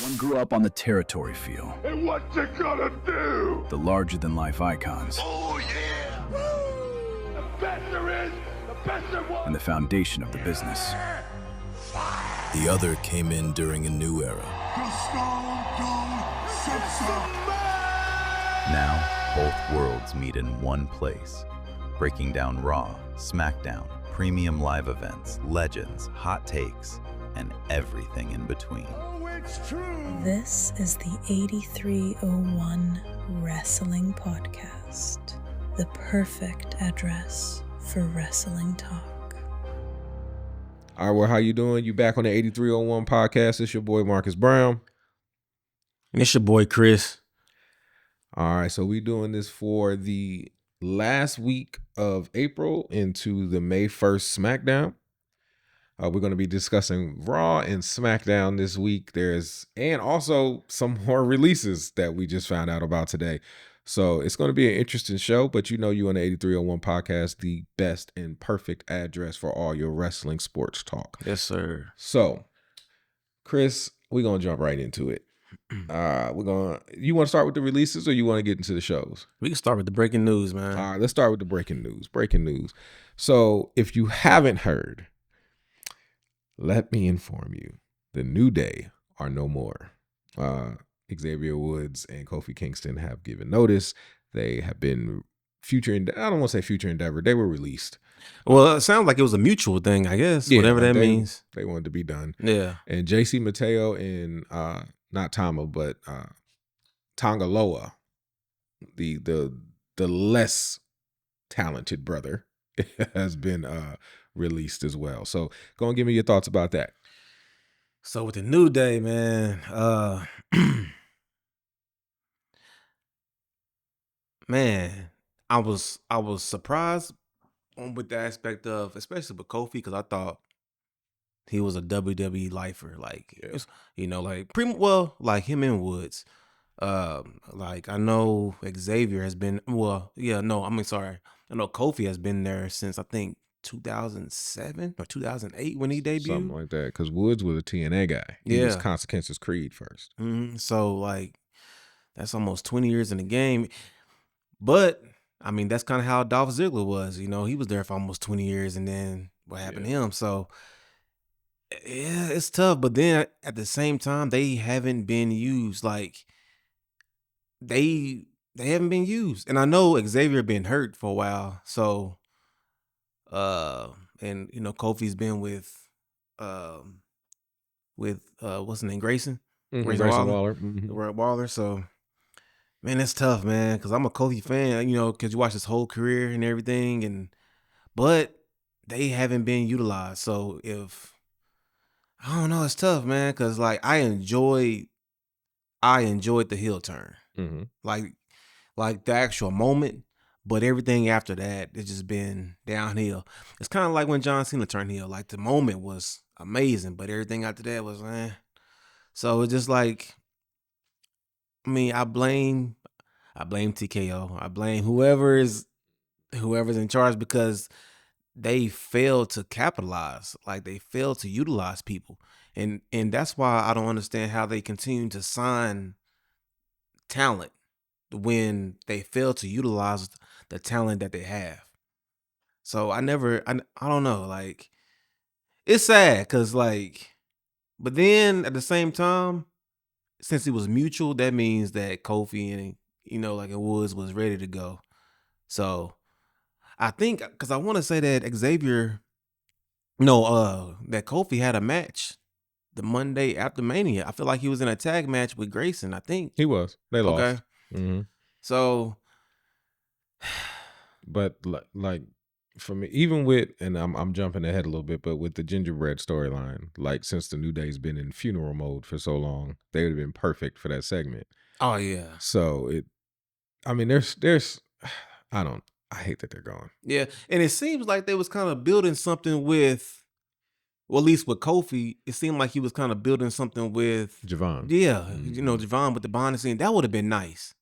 One grew up on the territory feel. And what you gonna do? The larger-than-life icons. Oh, yeah! Woo! The best there is, the best there was! And the foundation of the business. The other came in during a new era. Now, both worlds meet in one place, breaking down Raw, SmackDown, premium live events, legends, hot takes, and everything in between. Oh, it's true! This is the 8301 Wrestling Podcast, the perfect address for wrestling talk. All right, well, how you doing? You back on the 8301 Podcast. It's your boy, Marcus Brown. And it's your boy, Chris. All right, so we doing this for the last week of April into the May 1st SmackDown. We're going to be discussing Raw and SmackDown this week. And also some more releases that we just found out about today. So it's going to be an interesting show, but you know you on the 8301 Podcast, the best and perfect address for all your wrestling sports talk. Yes, sir. So, Chris, we're going to jump right into it. You want to start with the releases or you want to get into the shows? We can start with the breaking news, man. All right, let's start with the breaking news. So if you haven't heard, let me inform you, the New Day are no more. Xavier Woods and Kofi Kingston have given notice. They have been I don't want to say future endeavor. They were released. Well, it sounds like it was a mutual thing, I guess, whatever that means. They wanted to be done. Yeah. And JC Mateo and not Tama, but Tongaloa, the less talented brother, has been released as well. So go and give me your thoughts about that. So with the New Day, man, man, I was surprised with the aspect of, especially with Kofi, because I thought he was a WWE lifer, like like him and Woods. Like I know Xavier has been. I know Kofi has been there since I think 2007 or 2008 when he debuted, something like that. Because Woods was a TNA guy. He was Consequences Creed first. Mm-hmm. So like that's almost 20 years in the game. But I mean that's kind of how Dolph Ziggler was. You know, he was there for almost 20 years, and then what happened to him? So. Yeah, it's tough, but then at the same time, they haven't been used. Like they haven't been used, and I know Xavier been hurt for a while. So, and you know, Kofi's been with what's his name, Grayson Waller. Waller. So, man, that's tough, man, because I'm a Kofi fan. You know, because you watch his whole career and everything, but they haven't been utilized. So I don't know. It's tough, man, because like I enjoyed the heel turn, like the actual moment, but everything after that it's just been downhill. It's kind of like when John Cena turned heel. Like the moment was amazing, but everything after that was So it's just like, I mean, I blame TKO. I blame whoever's in charge because they fail to capitalize, like they fail to utilize people. And that's why I don't understand how they continue to sign talent when they fail to utilize the talent that they have. So I don't know, like it's sad because like, but then at the same time, since it was mutual, that means that Kofi and, you know, like Woods was ready to go. So I think, because I want to say that that Kofi had a match the Monday after Mania. I feel like he was in a tag match with Grayson, I think. He was. They lost. Okay. Mm-hmm. So. But like for me, even with, and I'm jumping ahead a little bit, but with the gingerbread storyline, like since the New Day's been in funeral mode for so long, they would have been perfect for that segment. Oh, yeah. So I hate that they're gone. Yeah, and it seems like they was kind of building something with, well, at least with Kofi, it seemed like he was kind of building something with Javon. Yeah, you know, Javon with the behind the scene. That would have been nice.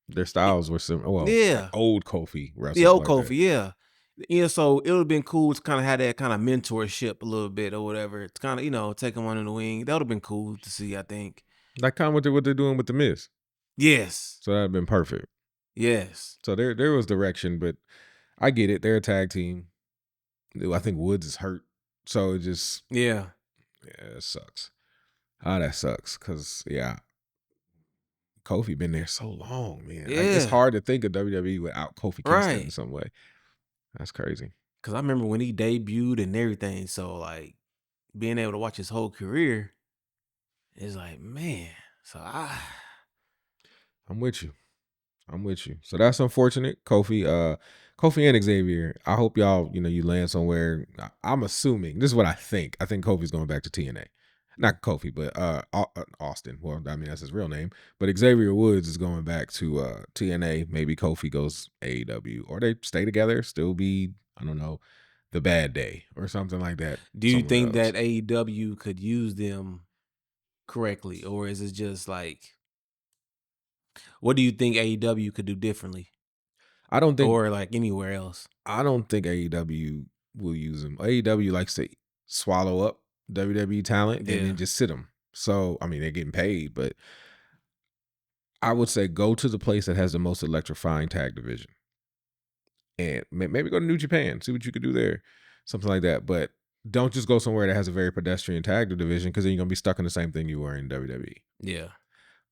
Their styles were similar. Well, yeah, like old Kofi wrestlers. The old like Kofi, that. yeah. Yeah, so it would have been cool to kind of have that kind of mentorship a little bit or whatever. To kind of, you know, take him under the wing. That would have been cool to see, I think. Like kind of what they're doing with the Miz. Yes. So that'd have been perfect. Yes. So there was direction, but I get it. They're a tag team. I think Woods is hurt, so it just Yeah. it sucks. That sucks because Kofi been there so long, man. It's Yeah. hard to think of WWE without Kofi Kingston in Right. some way. That's crazy. Because I remember when he debuted and everything. So, like, being able to watch his whole career is like, man. So, I'm with you. So that's unfortunate. Kofi and Xavier. I hope y'all, you land somewhere. I'm assuming this is what I think. I think Kofi's going back to TNA. Not Kofi, but Austin. Well, I mean that's his real name. But Xavier Woods is going back to TNA. Maybe Kofi goes AEW, or they stay together. Still be, I don't know, the Bad Day or something like that. do you think else. that AEW could use them correctly? Or is it just like, what do you think AEW could do differently? I don't think, or like anywhere else? I don't think AEW will use them. AEW likes to swallow up WWE talent and Yeah. then just sit them. So, I mean, they're getting paid, but I would say go to the place that has the most electrifying tag division. And maybe go to New Japan, see what you could do there, something like that. But don't just go somewhere that has a very pedestrian tag division, because then you're going to be stuck in the same thing you were in WWE. Yeah.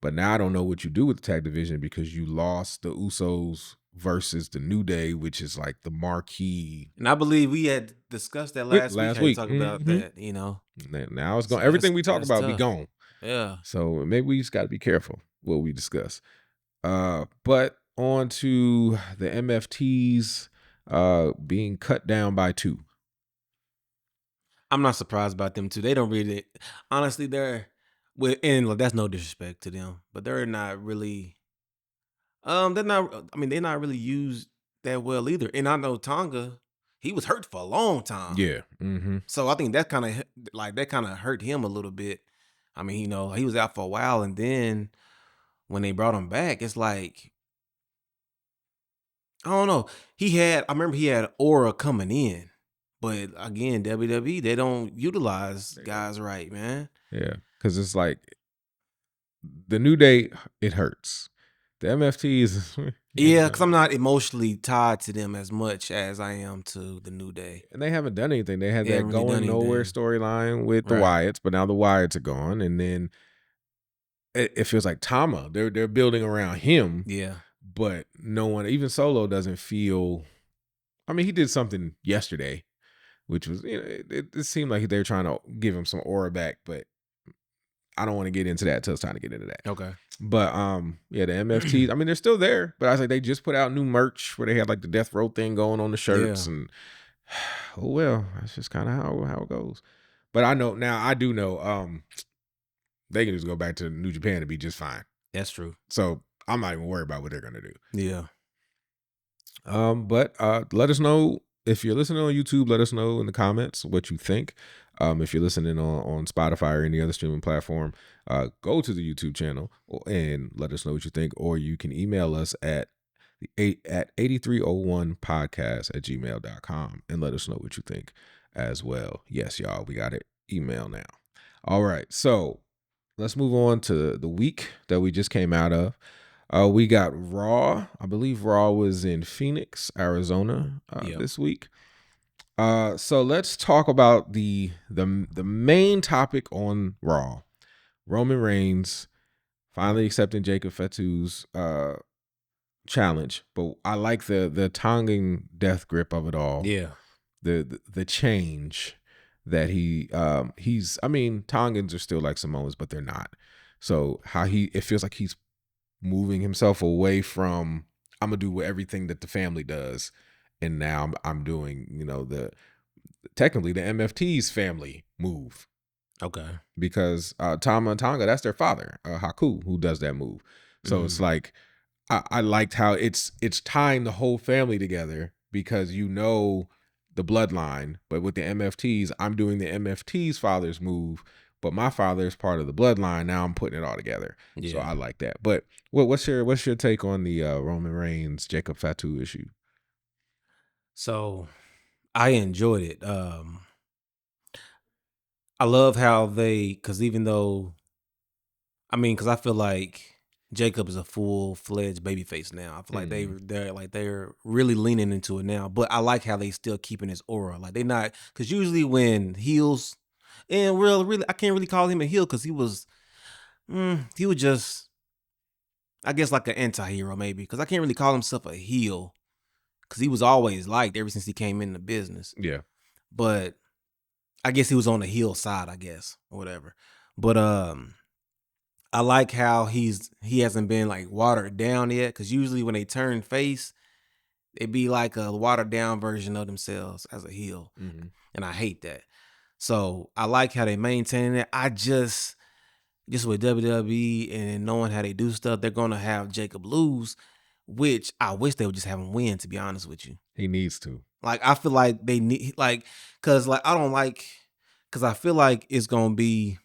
But now I don't know what you do with the tag division, because you lost the Usos versus the New Day, which is like the marquee. And I believe we had discussed that last week. Talk about that, Now it's going. So Everything we talk that's about be tough. gone. Yeah. So maybe we just got to be careful what we discuss. But on to the MFTs being cut down by 2. I'm not surprised about them too. They don't really, honestly, and that's no disrespect to them, but they're not really, they're not really used that well either. And I know Tonga, he was hurt for a long time. Yeah. Mm-hmm. So I think that kind of hurt him a little bit. I mean, he was out for a while, and then when they brought him back, it's like, I don't know. I remember he had aura coming in, but again, WWE, they don't utilize guys right, man. Yeah, because it's like the New Day, it hurts. The MFTs, Yeah, because I'm not emotionally tied to them as much as I am to the New Day. and they haven't done anything. They had They that haven't really going done nowhere anything. storyline with the Right. Wyatts, but now the Wyatts are gone, and then it feels like Tama. They're building around him, Yeah. but no one, even Solo, doesn't feel. I mean, he did something yesterday, which was, it seemed like they were trying to give him some aura back, but I don't want to get into that until it's time to get into that. Okay. But the MFTs, I mean, they're still there, but I was like, they just put out new merch where they had like the Death Row thing going on the shirts, Yeah. and oh well, that's just kind of how it goes. But I do know they can just go back to New Japan and be just fine. That's true. So I'm not even worried about what they're gonna do. Yeah. But let us know if you're listening on YouTube. Let us know in the comments what you think. If you're listening on Spotify or any other streaming platform, go to the YouTube channel and let us know what you think. Or you can email us at 8301podcast@gmail.com and let us know what you think as well. Yes, y'all, we got it. Email now. All right, so let's move on to the week that we just came out of. We got Raw. I believe Raw was in Phoenix, Arizona this week. So let's talk about the main topic on Raw. Roman Reigns finally accepting Jacob Fatu's challenge, but I like the Tongan death grip of it all. Yeah. The change that he's. I mean, Tongans are still like Samoans, but they're not. So it feels like he's moving himself away from, I'm gonna do everything that the family does, and now I'm doing technically the MFT's family move. Okay. Because Tama and Tonga, that's their father, Haku, who does that move. So it's like I liked how it's tying the whole family together, because the bloodline, but with the MFTs, I'm doing the MFT's father's move, but my father is part of the bloodline. Now I'm putting it all together. Yeah. So I like that. But what's your take on the Roman Reigns Jacob Fatu issue? So I enjoyed it. I love how because even though I mean, because I feel like Jacob is a full-fledged babyface now. I feel like they're really leaning into it now. But I like how they still keeping his aura. Like they not, because usually when heels, and really, I can't really call him a heel because he was just, I guess, like an anti-hero maybe, because I can't really call himself a heel because he was always liked ever since he came in the business. Yeah. But I guess he was on the heel side, I guess, or whatever. But I like how he hasn't been like watered down yet, because usually when they turn face, they be like a watered down version of themselves as a heel, and I hate that. So I like how they maintain it. I just with WWE and knowing how they do stuff, they're gonna have Jacob lose, which I wish they would just have him win. To be honest with you, He needs to. like I feel like they need because I feel like it's gonna be.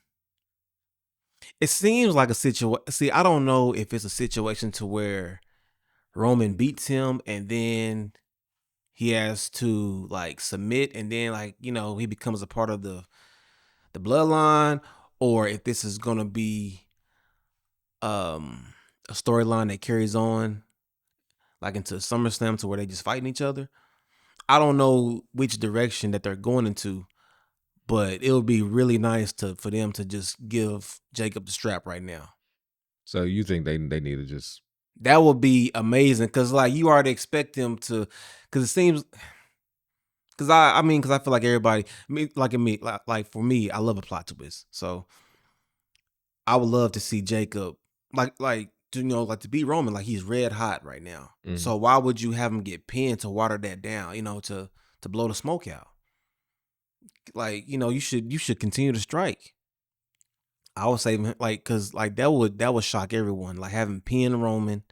It seems like a situation. See, I don't know if it's a situation to where Roman beats him and then he has to like submit and then he becomes a part of the bloodline, or if this is gonna be a storyline that carries on like into SummerSlam to where they just fighting each other. I don't know which direction that they're going into. But it would be really nice for them to just give Jacob the strap right now. So you think they need to just... That would be amazing, because like you already expect them to, because it seems, because I feel like everybody, like for me, I love a plot twist. So I would love to see Jacob to beat Roman, like he's red hot right now. So why would you have him get pinned to water that down? To blow the smoke out. Like, you should continue to strike. I would say, like, because like that would shock everyone. Like having pinned Roman,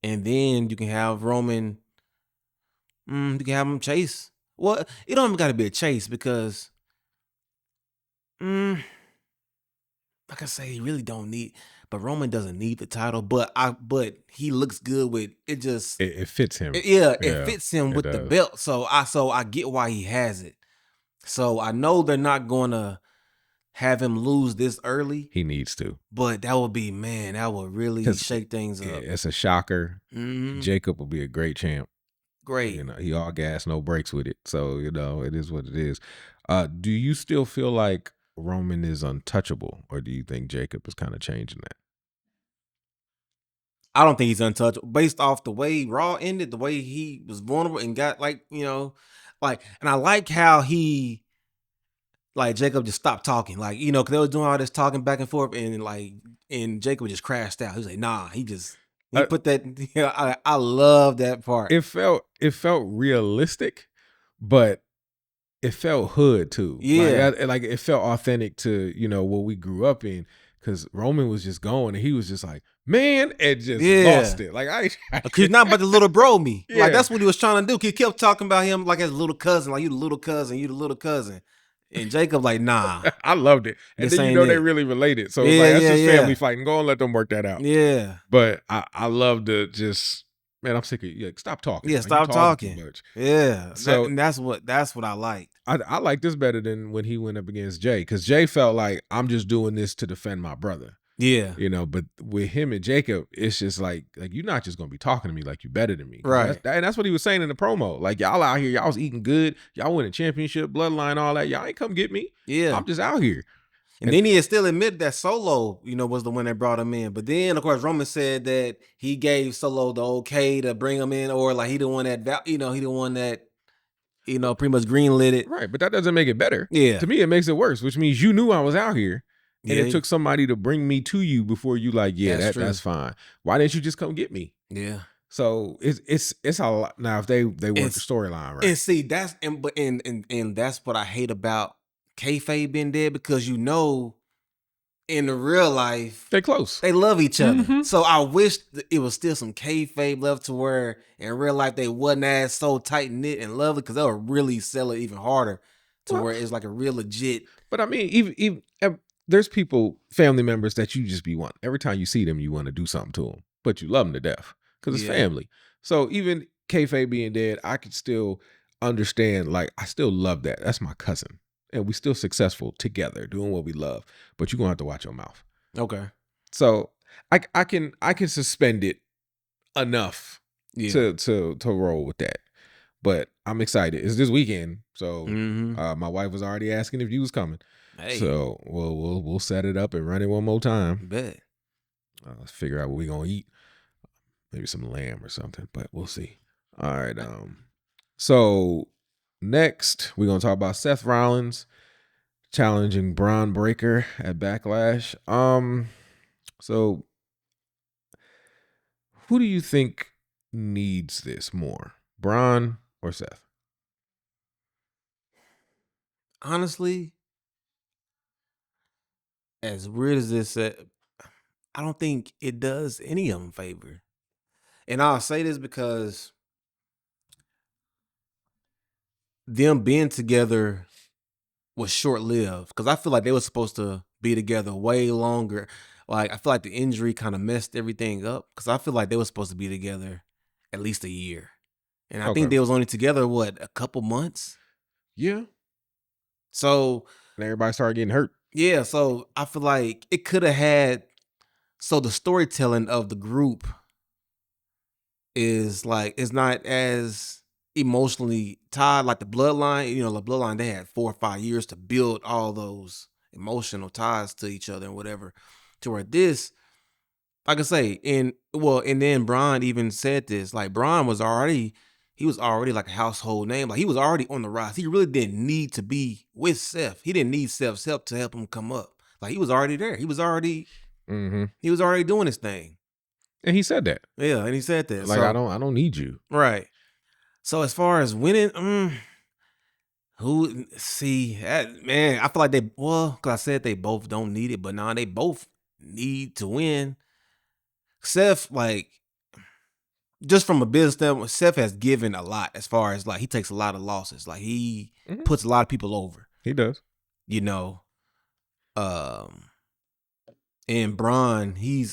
and then you can have Roman. You can have him chase. Well, it don't even got to be a chase because, like I say, he really don't need. But Roman doesn't need the title. But he looks good with it. Just it fits him. It fits him with the belt. So I get why he has it. So I know they're not going to have him lose this early. He needs to. But that would really shake things up. It's a shocker. Jacob will be a great champ. Great. He all gas, no breaks with it. So, it is what it is. Do you still feel like Roman is untouchable, or do you think Jacob is kind of changing that? I don't think he's untouchable. Based off the way Raw ended, the way he was vulnerable and got and I like how Jacob just stopped talking. Because they were doing all this talking back and forth, and Jacob just crashed out. He was like, nah, he put that, I love that part. It felt realistic, but it felt hood too. Yeah. It felt authentic to, what we grew up in, because Roman was just going and he was just like, man, and just lost it. He's not about to little bro me. Yeah. That's what he was trying to do. He kept talking about him like as a little cousin, like you the little cousin, you the little cousin. And Jacob like, nah. I loved it. And then they really related. So that's just family fighting. Go and let them work that out. Yeah. But I love to just, man, I'm sick of stop talking. Yeah, stop talking. Too much. Yeah. So that's what I liked. I like this better than when he went up against Jay, because Jay felt like, I'm just doing this to defend my brother. Yeah. But with him and Jacob, it's just like you're not just gonna be talking to me like you better than me. Right. And that's what he was saying in the promo. Like, y'all out here, y'all was eating good, y'all winning championship, bloodline, all that. Y'all ain't come get me. Yeah. I'm just out here. And then he had still admitted that Solo, was the one that brought him in. But then, of course, Roman said that he gave Solo the okay to bring him in, or like he the one that, he the one that, pretty much greenlit it. Right. But that doesn't make it better. Yeah. To me, it makes it worse, which means you knew I was out here. And it took somebody to bring me to you before you that's fine. Why didn't you just come get me? Yeah. So it's a lot. Now if they work the storyline right. And see, that's and that's what I hate about kayfabe being dead, because in the real life they close. They love each other. So I wish it was still some kayfabe left to where in real life they wasn't as so tight knit and lovely, because they'll really sell it even harder to where it's like a real legit. But I mean, even there's people, family members that you just be want. Every time you see them, you want to do something to them, but you love them to death because it's family. So even kayfabe being dead, I could still understand. Like, I still love that. That's my cousin, and we still successful together doing what we love. But you're gonna have to watch your mouth. Okay. So I can suspend it enough Yeah. to roll with that. But I'm excited. It's this weekend, so Mhm. my wife was already asking if you was coming. Hey. So we'll set it up and run it one more time. Bet. Let's figure out what we're gonna eat. Maybe some lamb or something, but we'll see. All right. So next we're gonna talk about Seth Rollins challenging Braun Breaker at Backlash. So who do you think needs this more, Braun or Seth? Honestly, as weird as this, I don't think it does any of them favor. And I'll say this because them being together was short lived. Because I feel like they were supposed to be together way longer. Like I feel like the injury kind of messed everything up. Because I feel like they were supposed to be together at least a year, and I think Okay. they was only together a couple months. Yeah. So And everybody started getting hurt. yeah, so I feel like it could have had. So the storytelling of the group is like it's not as emotionally tied like the bloodline. You know, the bloodline they had 4 or 5 years to build all those emotional ties to each other and whatever. To where this, like I say, and then Braun even said this. Like Braun was already like a household name. Like he was already on the rise. He really didn't need to be with Seth. He didn't need Seth's help to help him come up. Like he was already there. He was already doing his thing. And he said that. Yeah, and he said that. Like So, I don't need you. right. So as far as winning, who see that, man? I feel like because I said they both don't need it, but now they both need to win. Seth, like, just from a business standpoint, Seth has given a lot as far as like he takes a lot of losses. Like he puts a lot of people over. He does. You know. And Braun, he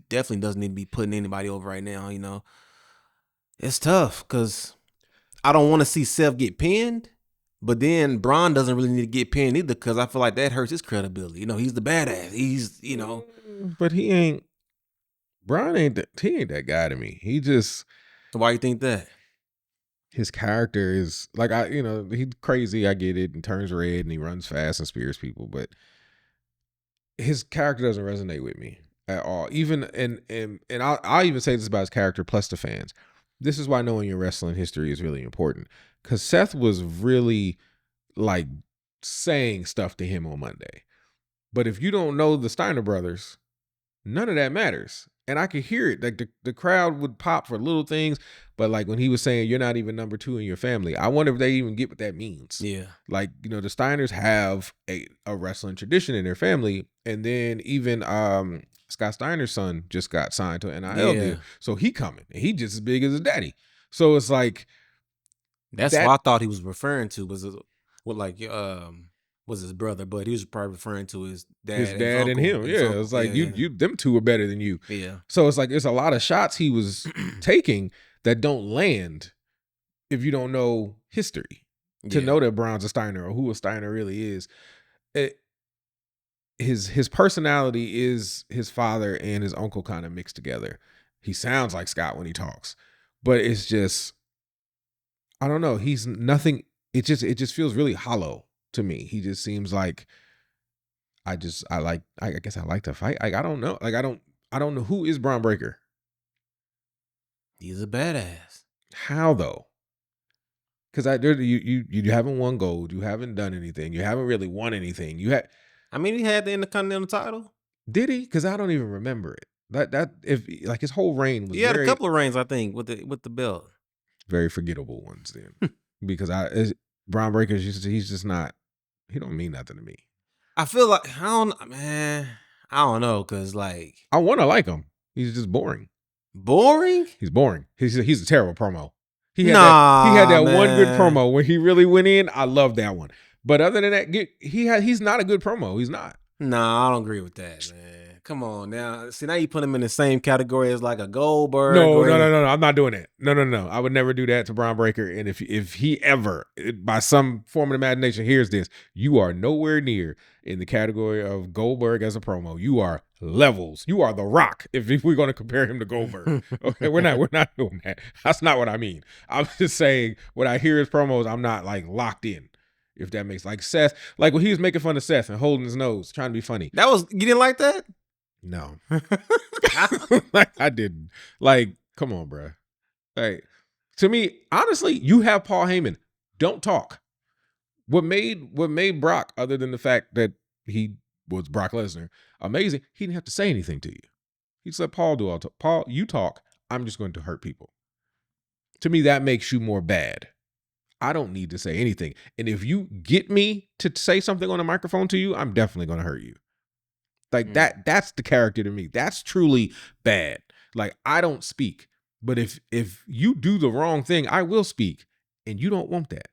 definitely doesn't need to be putting anybody over right now, you know. It's tough because I don't want to see Seth get pinned, but then Braun doesn't really need to get pinned either because I feel like that hurts his credibility. You know, he's the badass. He's, But he ain't. Braun ain't that guy to me. He just. Why you think that? His character is like he's crazy. I get it, and turns red, and he runs fast and spears people, but his character doesn't resonate with me at all. Even and I'll even say this about his character plus the fans. This is why knowing your wrestling history is really important because Seth was really like saying stuff to him on Monday, but if you don't know the Steiner brothers, none of that matters. And I could hear it. Like the crowd would pop for little things, but like when he was saying you're not even number 2 in your family, I wonder if they even get what that means. Yeah. Like, the Steiners have a wrestling tradition in their family. And then even Scott Steiner's son just got signed to an NIL deal. So he coming. And he just as big as his daddy. So it's like that's what I thought he was referring to was his brother, but he was probably referring to his dad and him. Yeah. It's like you them two are better than you. Yeah. So it's like it's a lot of shots he was taking that don't land if you don't know history. To know that Braun's a Steiner or who a Steiner really is. His personality is his father and his uncle kind of mixed together. He sounds like Scott when he talks. But it's just I don't know. He's nothing. It just feels really hollow to me. He just seems like I guess I like to fight. Like I don't know. Like I don't know who is Braun Breaker. He's a badass. How though? Because you haven't won gold. You haven't done anything. You haven't really won anything. He had the Intercontinental title. Did he? Because I don't even remember it. That if like his whole reign was. He had a couple of reigns, I think, with the belt. Very forgettable ones then, because Braun Breaker he's just not. He don't mean nothing to me. I feel like I don't know, because like I want to like him. He's just boring. Boring? He's boring. He's a terrible promo. He had that one good promo when he really went in. I love that one. But other than that, he's not a good promo. He's not. Nah, I don't agree with that, man. Come on now. See, now you put him in the same category as like a Goldberg. No. I'm not doing that. No. I would never do that to Braun Breaker. And if he ever, by some form of imagination, hears this, you are nowhere near in the category of Goldberg as a promo. You are levels. You are The Rock. If we're going to compare him to Goldberg, okay, we're not doing that. That's not what I mean. I'm just saying when I hear his promos, I'm not like locked in. If that makes like Seth, like when he was making fun of Seth and holding his nose, trying to be funny. You didn't like that? No. Like I didn't. Like, come on, bro. Like, to me, honestly, you have Paul Heyman. Don't talk. What made Brock, other than the fact that he was Brock Lesnar, amazing, he didn't have to say anything to you. He just let Paul do all talk. Paul, you talk. I'm just going to hurt people. To me, that makes you more bad. I don't need to say anything. And if you get me to say something on a microphone to you, I'm definitely going to hurt you. Like that's the character to me. That's truly bad. Like I don't speak, but if you do the wrong thing, I will speak, and you don't want that.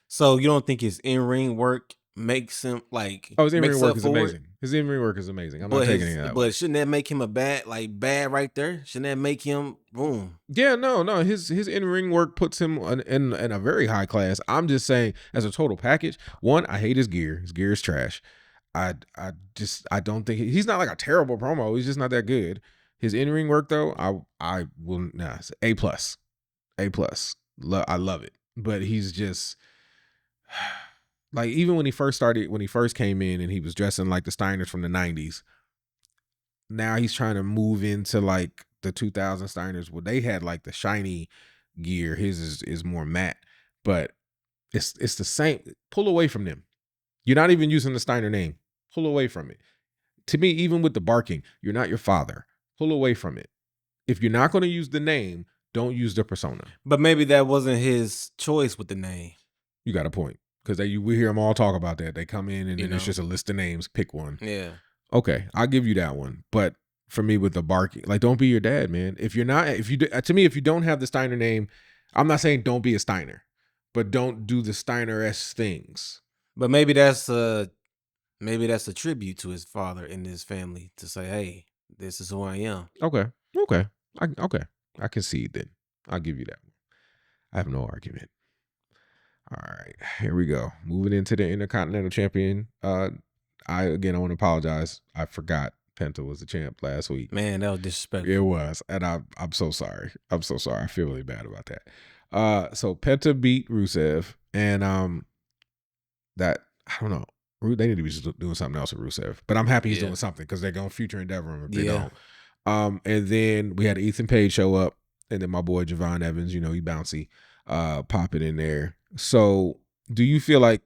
So you don't think his in-ring work makes him like? Oh, his in-ring work is amazing. His in-ring work is amazing. I'm not taking it. But shouldn't that make him bad right there? Shouldn't that make him boom? Yeah, no. His in-ring work puts him in a very high class. I'm just saying, as a total package, one, I hate his gear. His gear is trash. I don't think he's not like a terrible promo. He's just not that good. His in-ring work though, I will A+. I love it. But he's just like, even when he first came in and he was dressing like the Steiners from the 90s. Now he's trying to move into like the 2000 Steiners where they had like the shiny gear. His is more matte, but it's the same. Pull away from them. You're not even using the Steiner name. Pull away from it. To me, even with the barking, you're not your father. Pull away from it. If you're not going to use the name, don't use the persona. But maybe that wasn't his choice with the name. You got a point. Because we hear them all talk about that. They come in and then it's just a list of names. Pick one. Yeah. Okay, I'll give you that one. But for me, with the barking, like, don't be your dad, man. If you don't have the Steiner name, I'm not saying don't be a Steiner, but don't do the Steiner-esque things. But maybe that's a tribute to his father and his family to say, hey, this is who I am. Okay. I concede then. I'll give you that one. I have no argument. All right, here we go. Moving into the Intercontinental Champion. I want to apologize. I forgot Penta was the champ last week. Man, that was disrespectful. It was, and I'm so sorry. I feel really bad about that. So Penta beat Rusev, and that, I don't know. They need to be just doing something else with Rusev, but I'm happy he's doing something because they're going to future endeavor him if they don't. And then we had Ethan Page show up, and then my boy Javon Evans, he bouncy, pop it in there. So do you feel like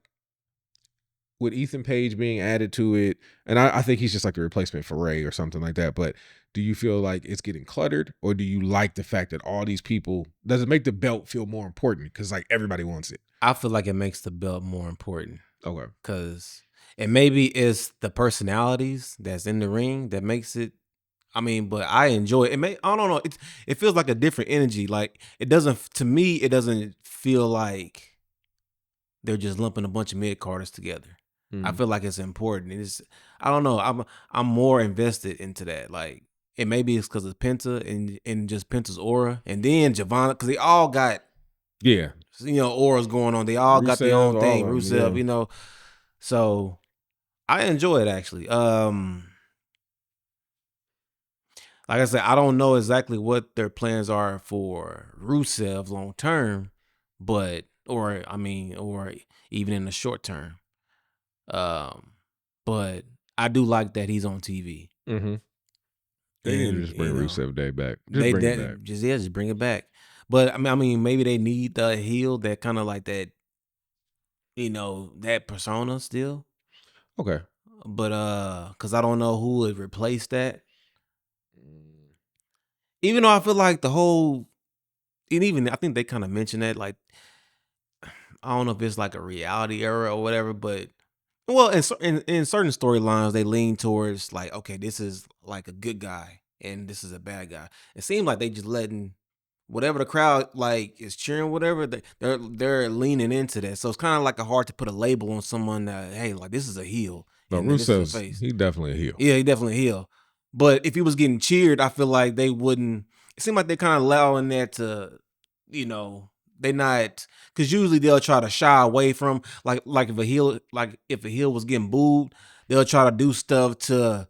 with Ethan Page being added to it, and I think he's just like the replacement for Ray or something like that, but do you feel like it's getting cluttered, or do you like the fact that all these people, does it make the belt feel more important because like everybody wants it? I feel like it makes the belt more important. Okay. Because, and maybe it's the personalities that's in the ring that makes it. I mean, but I enjoy it. I don't know. It feels like a different energy. Like to me, it doesn't feel like they're just lumping a bunch of mid-carders together. I feel like it's important. I don't know. I'm more invested into that. Like, and maybe it's because of Penta and just Penta's aura, and then Javon, because they all got auras going on. They all got their own thing. Rusev, So I enjoy it actually. Like I said, I don't know exactly what their plans are for Rusev long term, or even in the short term. But I do like that he's on TV. Mm-hmm. They need to just bring Rusev Day back. Just bring it back. But I mean, maybe they need the heel that kind of like that, that persona still. Okay. But because I don't know who would replace that. Even though I feel like the whole, and even I think they kind of mentioned that, like, I don't know if it's like a reality era or whatever, but well, in certain storylines, they lean towards like, okay, this is like a good guy and this is a bad guy. It seems like they just letting whatever the crowd like is cheering, whatever they're leaning into that. So it's kind of like hard to put a label on someone that, hey, like this is a heel. No, Rusev's, he's definitely a heel. Yeah, he definitely a heel. But if he was getting cheered, I feel like they wouldn't. It seemed like they're kind of allowing that to, they not, because usually they'll try to shy away from like if a heel was getting booed, they'll try to do stuff to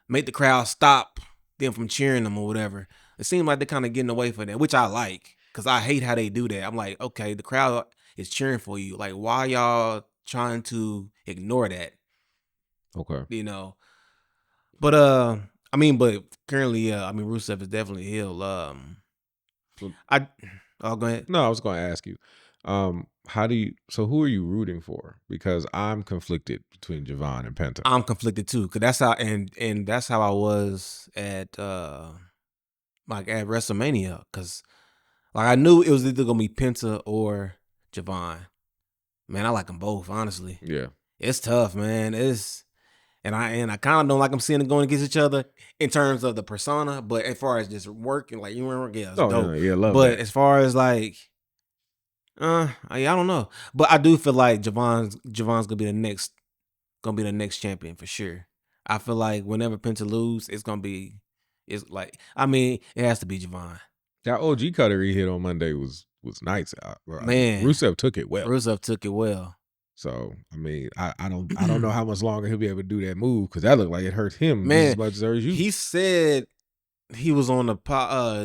make the crowd stop them from cheering them or whatever. It seemed like they're kind of getting away from that, which I like, because I hate how they do that. I'm like, okay, the crowd is cheering for you. Like, why y'all trying to ignore that? Okay. But but currently, Rusev is definitely a heel. Go ahead. No, I was going to ask you, who are you rooting for? Because I'm conflicted between Javon and Penta. I'm conflicted too, because that's how and that's how I was at at WrestleMania, because like I knew it was either gonna be Penta or Javon. Man, I like them both, honestly. Yeah, it's tough, man. And I kind of don't like them seeing them going against each other in terms of the persona, but as far as just working, like, you remember, yeah, it's dope. Yeah, love but that. As far as like, I don't know, but I do feel like Javon's gonna be the next champion for sure. I feel like whenever Penta lose, it has to be Javon. That OG cutter he hit on Monday was nice. Man, Rusev took it well. So I don't know how much longer he'll be able to do that move, because that looked like it hurt him just as much as it hurt you. He said he was on the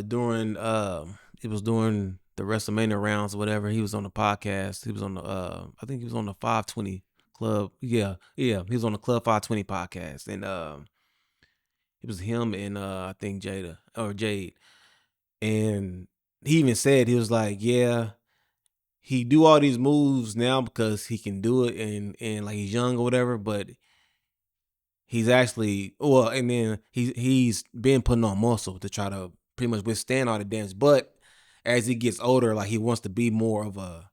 during the WrestleMania rounds or whatever. He was on the podcast. He was on the I think he was on the 520 Club. Yeah, he was on the Club 520 podcast, and it was him and I think Jade, and he even said, he was like, yeah, he do all these moves now because he can do it and like he's young or whatever, but he's actually and then he's been putting on muscle to try to pretty much withstand all the damage. But as he gets older, like, he wants to be more of a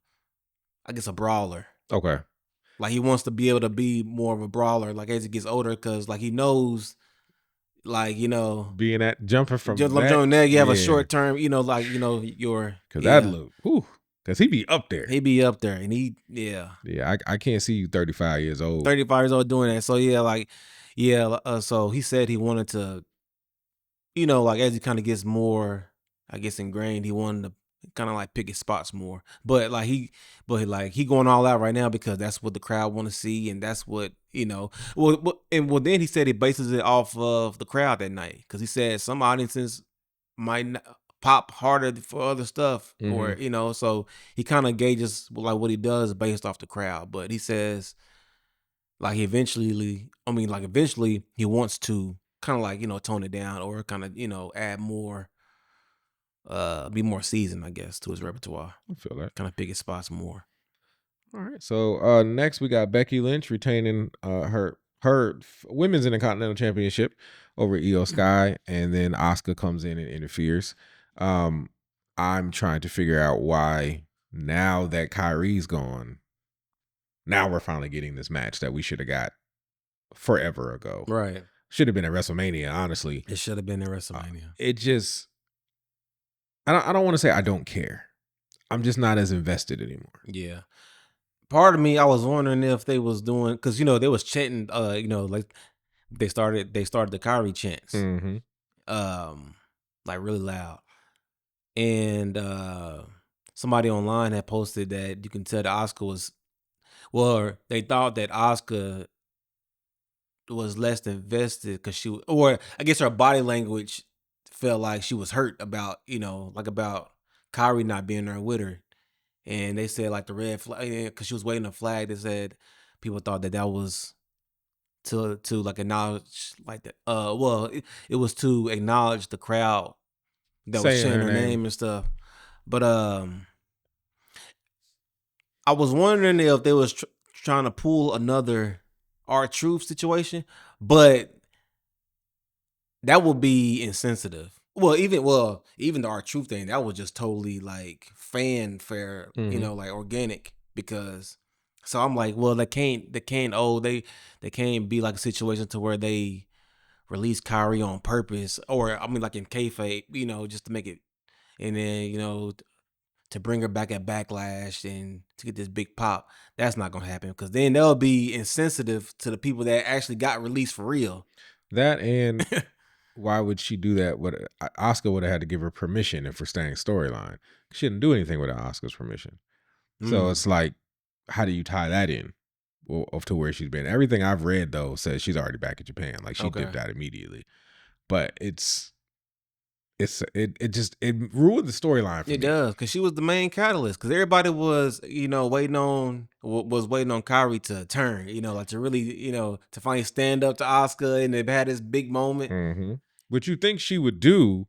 brawler. Okay. Like, he wants to be able to be more of a brawler, like, as he gets older, because like he knows, like, being at jumping from that, you have a short term, your because that look, because he be up there. And I can't see you 35 years old. 35 years old doing that. So so he said he wanted to, like, as he kind of gets more, I guess, ingrained, he wanted to kind of like pick his spots more. But he going all out right now because that's what the crowd want to see, and that's what, then he said he bases it off of the crowd that night, because he said some audiences might not pop harder for other stuff, or so he kind of gauges like what he does based off the crowd. But he says, like, eventually he wants to kind of like, tone it down, or kind of, add more, be more seasoned, I guess, to his repertoire. I feel that. Kind of pick his spots more. All right. So next we got Becky Lynch retaining her Women's Intercontinental Championship over Io Sky, and then Asuka comes in and interferes. I'm trying to figure out why, now that Kyrie's gone, now we're finally getting this match that we should have got forever ago. Right. Should have been at WrestleMania, honestly. It should have been at WrestleMania. It just, I don't want to say I don't care. I'm just not as invested anymore. Yeah. Part of me, I was wondering if they was doing, because they was chanting, like they started the Kyrie chants, like really loud, and somebody online had posted that you can tell that Asuka was, they thought that Asuka was less invested because she, or I guess her body language felt like she was hurt about, about Kyrie not being there with her. And they said, like, the red flag, because she was waving a flag. They said people thought that was to like acknowledge, like, the it was to acknowledge the crowd that was chanting her name and stuff. But I was wondering if they was trying to pull another R-Truth situation, but that would be insensitive. Even the R-Truth thing, that was just totally like fanfare, like organic, because so I'm like, well, they can't be like a situation to where they release Kyrie on purpose, or like in kayfabe, just to make it, and then to bring her back at Backlash and to get this big pop. That's not gonna happen, because then they'll be insensitive to the people that actually got released for real. That, and why would she do that? Oscar would have had to give her permission if we're staying storyline. She didn't do anything without Oscar's permission. So it's like, how do you tie that in to where she's been? Everything I've read though says she's already back in Japan. Like she dipped out immediately. But it ruined the storyline for me. It does, because she was the main catalyst. Because everybody was, waiting on Kairi to turn, like to really, to finally stand up to Asuka, and they've had this big moment. Mm-hmm. What you think she would do,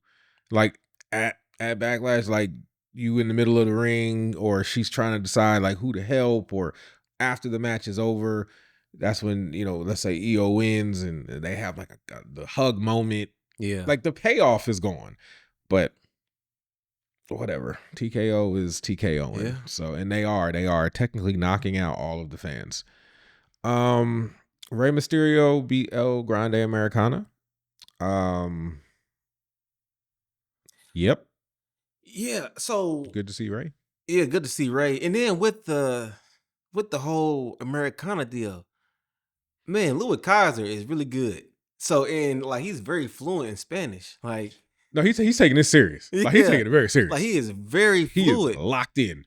like at Backlash, like you in the middle of the ring, or she's trying to decide like who to help, or after the match is over, that's when let's say EO wins and they have like the hug moment. Yeah, like the payoff is gone, but whatever. TKO is TKO. Yeah. So, and they are technically knocking out all of the fans. Rey Mysterio beat El Grande Americana. Yep. Yeah. So Good to see Rey. yeah, good to see Ray. And then with the whole Americana deal, man, Louis Kaiser is really good. So, and like he's very fluent in Spanish. Like, No, he's taking this serious. Like he's Yeah. taking it very serious. like he is very he fluid. is locked in.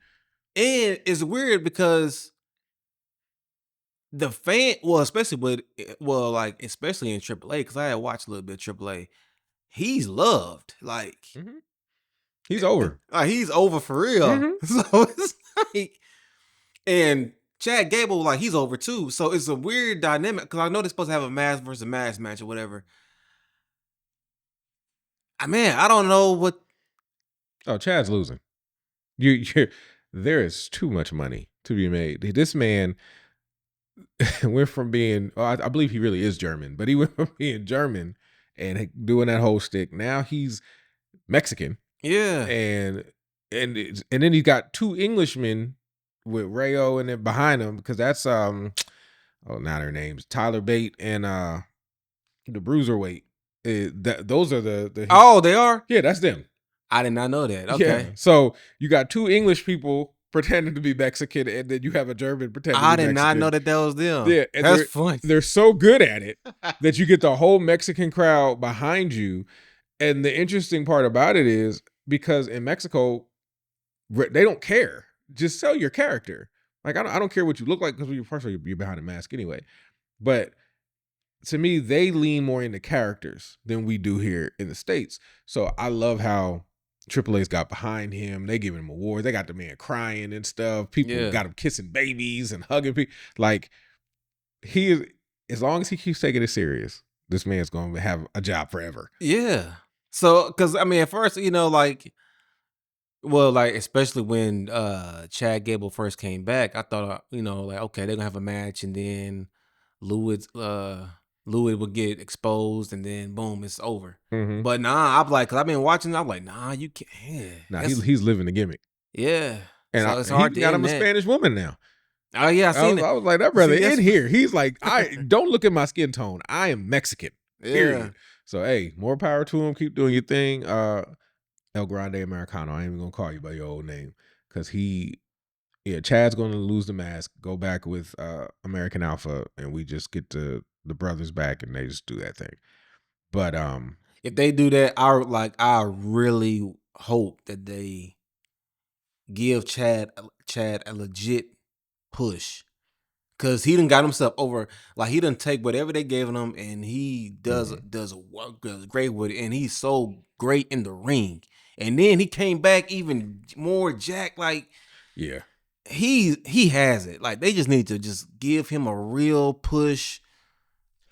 And it's weird because the fan, especially in AAA, because I had watched a little bit of AAA, he's loved. Like, He's over. he's over for real. Mhm. So it's like, and Chad Gable, like, he's over too. So it's a weird dynamic, because I know they're supposed to have a mask versus mask match or whatever. Man, I don't know what. Oh, Chad's losing. There is too much money to be made. This man went from being, I believe he really is German, but he went from being German and doing that whole shtick. Now he's Mexican. Yeah. And then he got two Englishmen with Rayo and then behind him, because that's now their names, Tyler Bate and the Bruiserweight. Those are the Oh, they are? yeah, that's them. I did not know that. Okay. Yeah. So you got two English people pretending to be Mexican, and then you have a German pretending to be Mexican. I did not know that was them. Yeah, and That's funny. They're so good at it that you get the whole Mexican crowd behind you. And the interesting part about it is, because in Mexico, they don't care. Just sell your character. Like, I don't care what you look like, because you're behind a mask anyway. But to me, they lean more into characters than we do here in the States. So I love how AAA's got behind him. They giving him awards. They got the man crying and stuff. People got him kissing babies and hugging people. Like, he is, as long as he keeps taking it serious, this man's going to have a job forever. Yeah. So, because at first, especially when Chad Gable first came back, I thought, okay, they're gonna have a match, and then Louis would get exposed, and then boom, it's over. Mm-hmm. But nah, I'm like, because I've been watching, I'm like, nah, you can't. Yeah, nah, he's living the gimmick. Yeah, and so it's hard he to got him a that. Spanish woman now. Oh yeah, I was like, that brother in here. He's like, don't look at my skin tone. I am Mexican. Period. Yeah. So hey, more power to him. Keep doing your thing. El Grande Americano. I ain't even gonna call you by your old name, because Chad's gonna lose the mask, go back with American Alpha, and we just get the brothers back, and they just do that thing. But if they do that, I really hope that they give Chad a legit push, because he done got himself over. Like, he done take whatever they gave him, and he does great with it, and he's so great in the ring. And then he came back even more jacked. Like, yeah, he has it. Like, they just need to just give him a real push,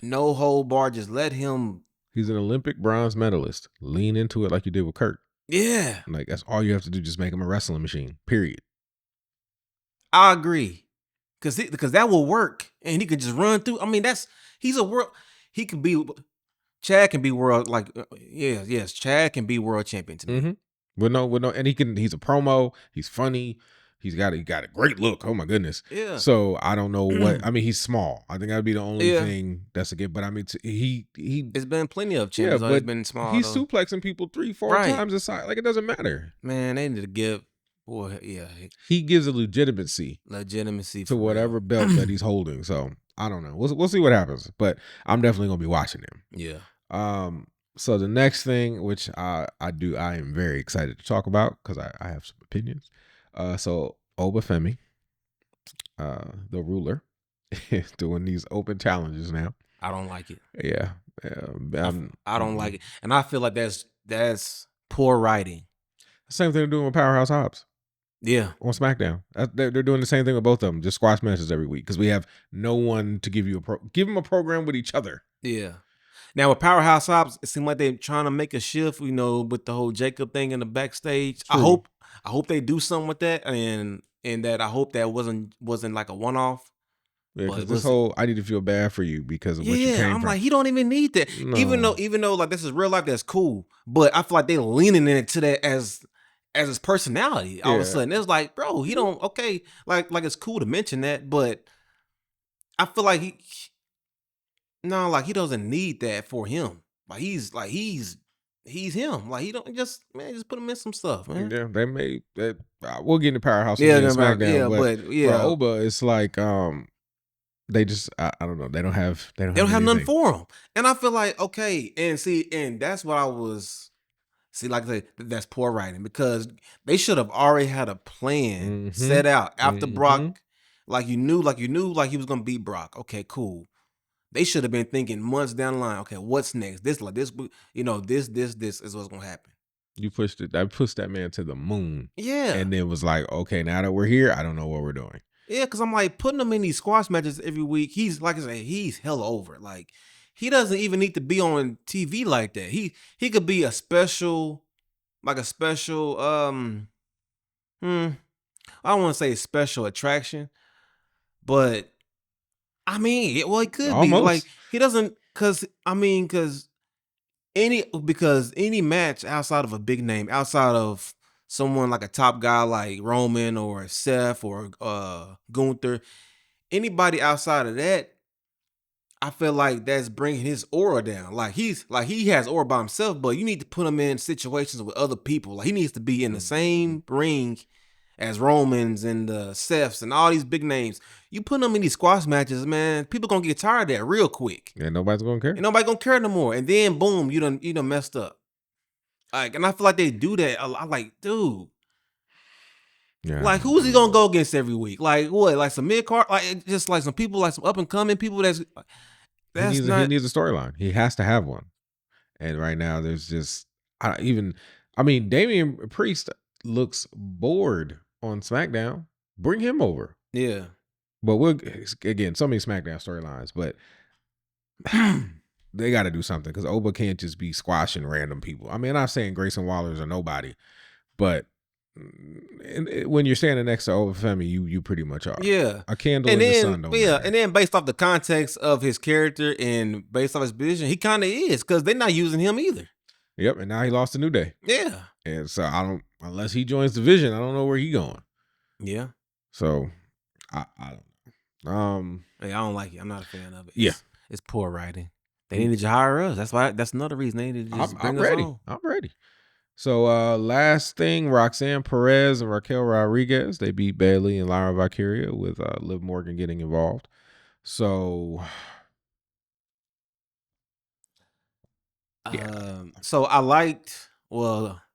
no hold bar. Just let him. He's an Olympic bronze medalist. Lean into it like you did with Kurt. Yeah, like that's all you have to do. Just make him a wrestling machine. Period. I agree, because that will work, and he can just run through. He's a world. He can be. Chad can be world, yes, Chad can be world champion to me. Mm-hmm. With no, and he's a promo. He's funny. He's got a great look. Oh my goodness. Yeah. So I don't know what. He's small. I think that'd be the only thing that's a good. But he. It's been plenty of champions. But he's been small. He's suplexing people 3-4 times the size. Like, it doesn't matter. Man, they need to give. Boy, yeah. He gives a legitimacy to whatever belt that he's holding. So I don't know. We'll see what happens. But I'm definitely gonna be watching him. Yeah. So the next thing, which I am very excited to talk about because I have some opinions. So Obafemi, the ruler, is doing these open challenges now. I don't like it. Yeah, I don't like it, and I feel like that's poor writing. Same thing they're doing with Powerhouse Hobbs. Yeah, on SmackDown. They're doing the same thing with both of them, just squash matches every week because we have no one to give them a program with each other. yeah. Now with Powerhouse Hobbs, it seemed like they're trying to make a shift, with the whole Jacob thing in the backstage. True. I hope they do something with that, and that I hope that wasn't like a one off. Yeah, because this whole I need to feel bad for you because of what you came I'm from. like, he don't even need that. No. Even though like this is real life, that's cool. But I feel like they're leaning into that as his personality. All of a sudden, it's like, bro, he don't like it's cool to mention that, but I feel like he doesn't need that for him. He's him. Like he don't just put him in some stuff, man. Yeah, they made that. We'll get into Powerhouse and SmackDown, but for Oba, it's like they just I don't know. They don't have nothing for him, and I feel like and that's what I was. See, like I said, that's poor writing because they should have already had a plan set out after Brock. Like you knew he was gonna beat Brock. Okay, cool. They should have been thinking months down the line. Okay, what's next? This is what's gonna happen. You pushed it. I pushed that man to the moon. Yeah, and then was like, okay, now that we're here, I don't know what we're doing. Yeah, because I'm like putting him in these squash matches every week. He's like I said, he's hella over. Like he doesn't even need to be on TV like that. He could be a special. I don't want to say special attraction, but I mean, it could be like he doesn't because any match outside of a big name, outside of someone like a top guy like Roman or Seth or Gunther, anybody outside of that, I feel like that's bringing his aura down. Like he has aura by himself, but you need to put him in situations with other people. Like he needs to be in the same ring as Romans and the Seths and all these big names. You put them in these squash matches, man, people gonna get tired of that real quick. Yeah, nobody's gonna care. And nobody gonna care no more. And then boom, you done messed up. Like, and I feel like they do that a lot. Like, dude. Yeah. Like, who's he gonna go against every week? Like, what? Like some mid card? Like, just like some people, like some up and coming people. He needs a storyline. He has to have one. And right now, there's just Damian Priest looks bored on SmackDown. Bring him over. Yeah. But again, so many SmackDown storylines, but they got to do something because Oba can't just be squashing random people. I mean, I'm not saying Grayson Waller's or nobody, but when you're standing next to Obafemi, you pretty much are. Yeah. A candle in the sun. And then based off the context of his character and based off his position, he kind of is because they're not using him either. Yep, and now he lost a New Day. Yeah. And so unless he joins Division, I don't know where he's going. Yeah. So I don't know. I don't like it. I'm not a fan of it. It's poor writing. They needed to hire us. That's another reason they needed to just bring us on. I'm ready. So last thing, Roxanne Perez and Raquel Rodriguez, they beat Bayley and Lyra Valkyria with Liv Morgan getting involved. So so I liked,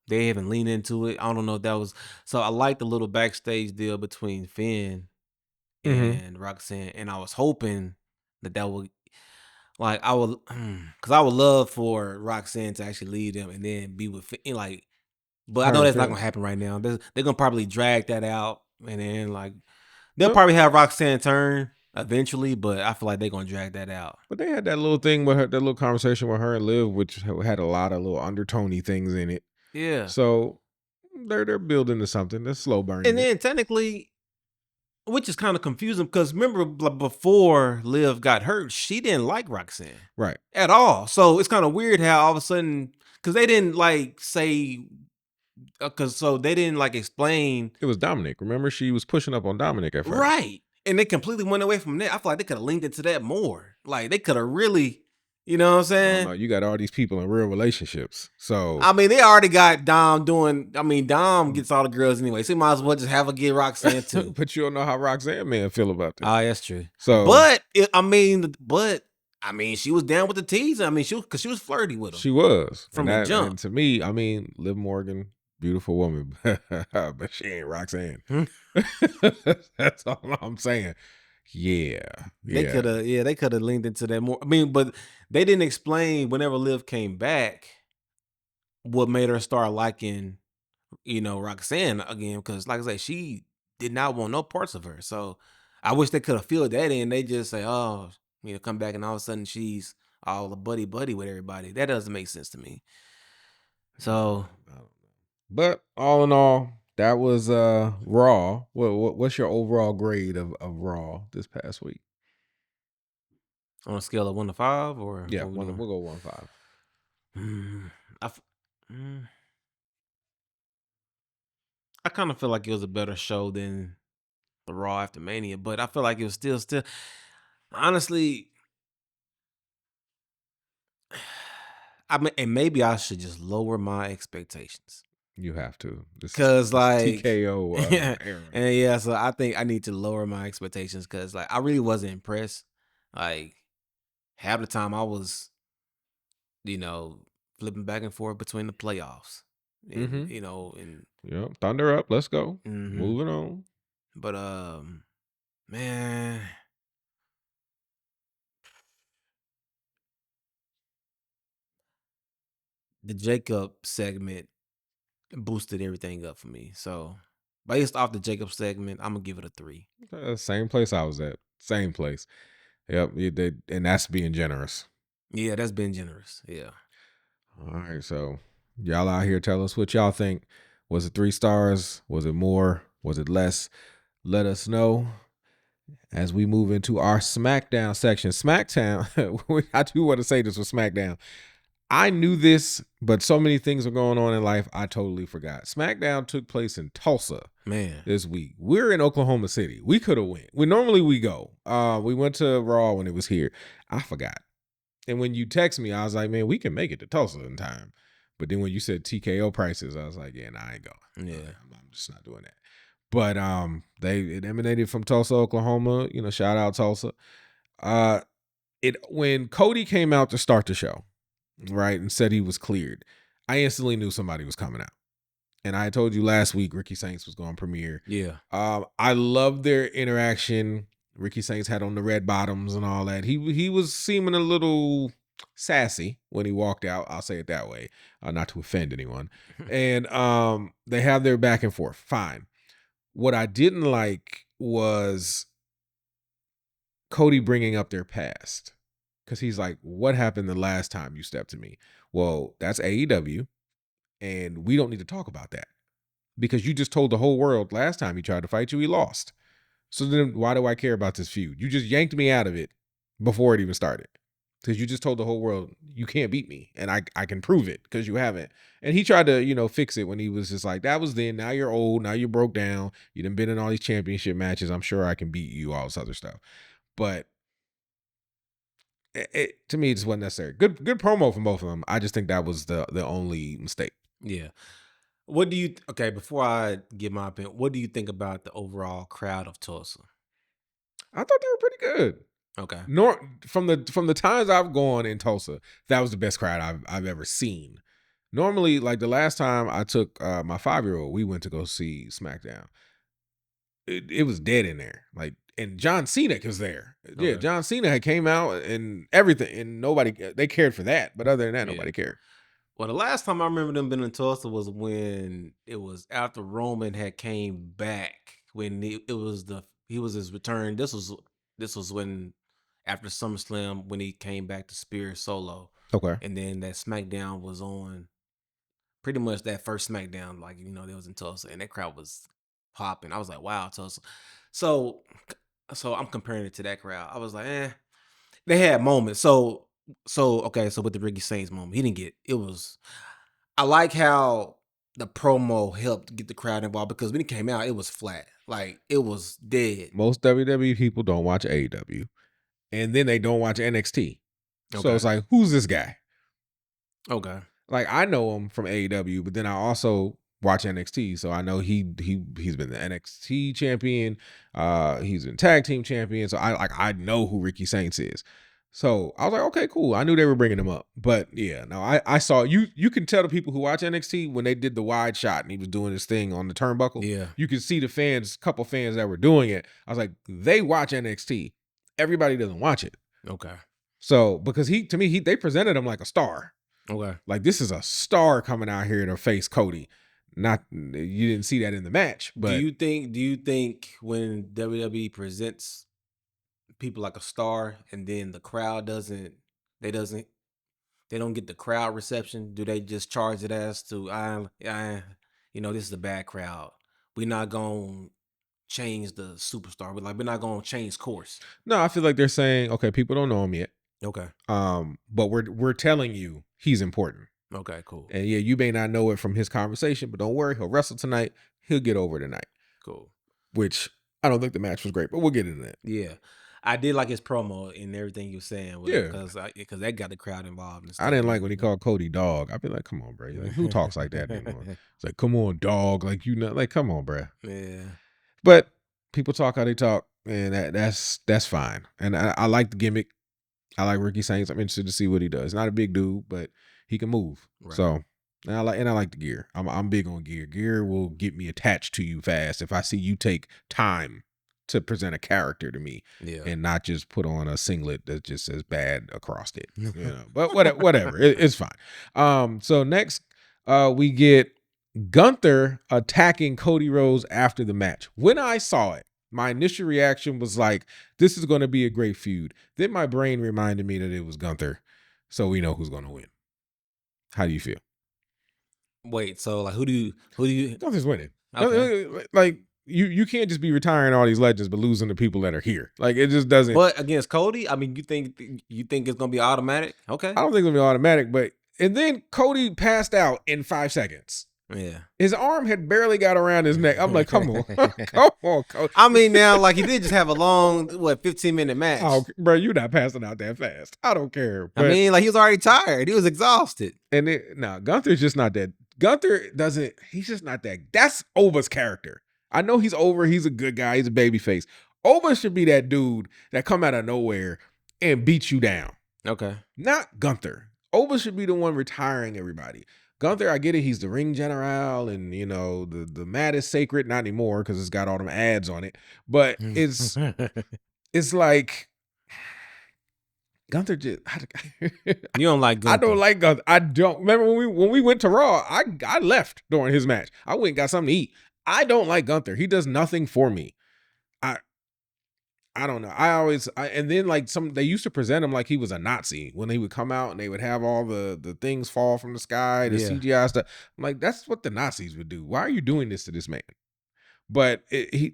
they haven't leaned into it. I don't know if that was, so I liked the little backstage deal between Finn and Roxanne, and I was hoping that would, like, because I would love for Roxanne to actually lead them and then be with Finn, like, but I know that's not going to happen right now. They're going to probably drag that out, and then, like, they'll probably have Roxanne turn eventually, but I feel like they're going to drag that out. But they had that little thing with her, that little conversation with her and Liv, which had a lot of little undertony things in it. Yeah. So they're building to something. They're slow burning. And then technically, which is kind of confusing because remember before Liv got hurt, she didn't like Roxanne. Right. At all. So it's kind of weird how all of a sudden, because they didn't like say, so they didn't like explain. It was Dominic. Remember, she was pushing up on Dominic at first. Right. And they completely went away from that. I feel like they could have linked into that more. Like they could have really, you know what I'm saying? You got all these people in real relationships. So I mean, they already got Dom doing. I mean, Dom gets all the girls anyway. So you might as well just have her get Roxanne too. But you don't know how Roxanne man feel about this. Oh, that's true. So, but I mean, she was down with the tease. I mean, because she was flirty with him. She was. From and the jump. And to me, I mean, Liv Morgan, beautiful woman, but she ain't Roxanne. That's all I'm saying. Yeah. They could have leaned into that more. I mean, but they didn't explain whenever Liv came back what made her start liking, Roxanne again. Because, like I say, she did not want no parts of her. So I wish they could have filled that in. They just say, oh, come back and all of a sudden she's all a buddy with everybody. That doesn't make sense to me. So, but all in all, that was Raw. What's your overall grade of Raw this past week? On a scale of 1 to 5, or yeah, we'll go 1 to 5. I kind of feel like it was a better show than the Raw after Mania, but I feel like it was still honestly. I mean, and maybe I should just lower my expectations. You have to, because like TKO. And so I think I need to lower my expectations because like I really wasn't impressed. Like half the time I was, flipping back and forth between the playoffs. And, and thunder up, let's go. Moving on. But man, the Jacob segment boosted everything up for me. So based off the Jacob segment, I'm gonna give it a 3. Same place I was at. Same place. Yep. And that's being generous. Yeah, that's being generous. Yeah. All right. So y'all out here, tell us what y'all think. Was it 3 stars? Was it more? Was it less? Let us know as we move into our SmackDown section. SmackDown, I do want to say this with SmackDown. I knew this, but so many things are going on in life, I totally forgot. SmackDown took place in Tulsa, this week. We're in Oklahoma City. We could have went. Normally we go. We went to Raw when it was here. I forgot. And when you text me, I was like, man, we can make it to Tulsa in time. But then when you said TKO prices, I was like, yeah, I ain't going. Yeah, I'm just not doing that. But it emanated from Tulsa, Oklahoma. Shout out Tulsa. When Cody came out to start the show, right, and said he was cleared, I instantly knew somebody was coming out. And I told you last week Ricky Saints was going to premiere. Yeah. I love their interaction. Ricky Saints had on the red bottoms and all that. He was seeming a little sassy when he walked out. I'll say it that way, not to offend anyone. And they have their back and forth. Fine. What I didn't like was Cody bringing up their past. Because he's like, what happened the last time you stepped to me? Well, that's AEW, and we don't need to talk about that. Because you just told the whole world last time he tried to fight you, he lost. So then why do I care about this feud? You just yanked me out of it before it even started. Because you just told the whole world, you can't beat me, and I can prove it, because you haven't. And he tried to, fix it when he was just like, that was then, now you're old, now you're broke down, you done been in all these championship matches, I'm sure I can beat you, all this other stuff. But to me, it just wasn't necessary. Good promo from both of them. I just think that was the only mistake. Yeah. What do you before I give my opinion, what do you think about the overall crowd of Tulsa? I thought they were pretty good. Okay. From the times I've gone in Tulsa, that was the best crowd I've ever seen. Normally, like the last time I took my 5-year-old, we went to go see SmackDown. It was dead in there. Like, and John Cena was there. Okay. Yeah, John Cena had came out and everything, and they cared for that. But other than that, nobody cared. Well, the last time I remember them being in Tulsa was when it was after Roman had came back, when he was his return. This was when after SummerSlam, when he came back to Spear solo. Okay. And then that SmackDown was on, pretty much that first SmackDown, like, they was in Tulsa, and that crowd was popping. I was like, wow, Tulsa. So I'm comparing it to that crowd. I was like, they had moments. So with the Ricky Saints moment, he didn't get it. I like how the promo helped get the crowd involved, because when he came out, it was flat. Like, it was dead. Most WWE people don't watch AEW, and then they don't watch NXT. Okay. So it's like, who's this guy? Okay. Like, I know him from AEW, but then I also watch NXT, so I know he's been the NXT champion. He's been tag team champion, so I know who Ricky Saints is. So I was like, okay, cool. I knew they were bringing him up, but yeah, no, I saw you. You can tell the people who watch NXT when they did the wide shot and he was doing his thing on the turnbuckle. Yeah. You can see the fans, couple fans that were doing it. I was like, they watch NXT. Everybody doesn't watch it. Okay. So because they presented him like a star. Okay. Like this is a star coming out here to face Cody. Not you didn't see that in the match, but do you think when WWE presents people like a star and then the crowd they don't get the crowd reception, do they just charge it as to this is a bad crowd, we're not gonna change the superstar, we're not gonna change course? no, I feel like they're saying, okay, people don't know him yet. Okay. But we're telling you he's important. Okay, cool. And yeah, you may not know it from his conversation, but don't worry, he'll wrestle tonight. He'll get over tonight. Cool. Which I don't think the match was great, but we'll get into that. Yeah. I did like his promo and everything you were saying. Yeah. Because that got the crowd involved. And stuff. I didn't like when he called Cody dog. I'd be like, come on, bro. Like, who talks like that anymore? It's like, come on, dog. Like, like, come on, bro. Yeah. But people talk how they talk, and that's fine. And I like the gimmick. I like Ricky Saints. I'm interested to see what he does. Not a big dude, but he can move. Right. So, and I like the gear. I'm big on gear. Gear will get me attached to you fast if I see you take time to present a character to me, and not just put on a singlet that just says bad across it. But whatever, it's fine. So next, we get Gunther attacking Cody Rhodes after the match. When I saw it, my initial reaction was like, this is going to be a great feud. Then my brain reminded me that it was Gunther, so we know who's going to win. How do you feel? Wait, so like who do you Gunther's winning. Okay. Like you can't just be retiring all these legends but losing the people that are here. Like it just doesn't. But against Cody, I mean, you think it's going to be automatic? Okay. I don't think it's going to be automatic, but and then Cody passed out in 5 seconds. Yeah. His arm had barely got around his neck. I'm like, come on. Come on, Cody. I mean, now, like, he did just have a long, 15-minute match. Oh, bro, you're not passing out that fast. I don't care. But, I mean, like, he was already tired. He was exhausted. And Gunther's just not that. He's just not that. That's Oba's character. I know he's over. He's a good guy. He's a babyface. Oba should be that dude that come out of nowhere and beat you down. Okay. Not Gunther. Oba should be the one retiring everybody. Gunther, I get it. He's the ring general, and the mat is sacred. Not anymore because it's got all them ads on it. But it's like Gunther just. You don't like Gunther? I don't like Gunther. I don't. Remember when we went to Raw? I left during his match. I went and got something to eat. I don't like Gunther. He does nothing for me. I don't know. And then like they used to present him like he was a Nazi when he would come out and they would have all the things fall from the sky, the CGI stuff. I'm like, that's what the Nazis would do. Why are you doing this to this man? But I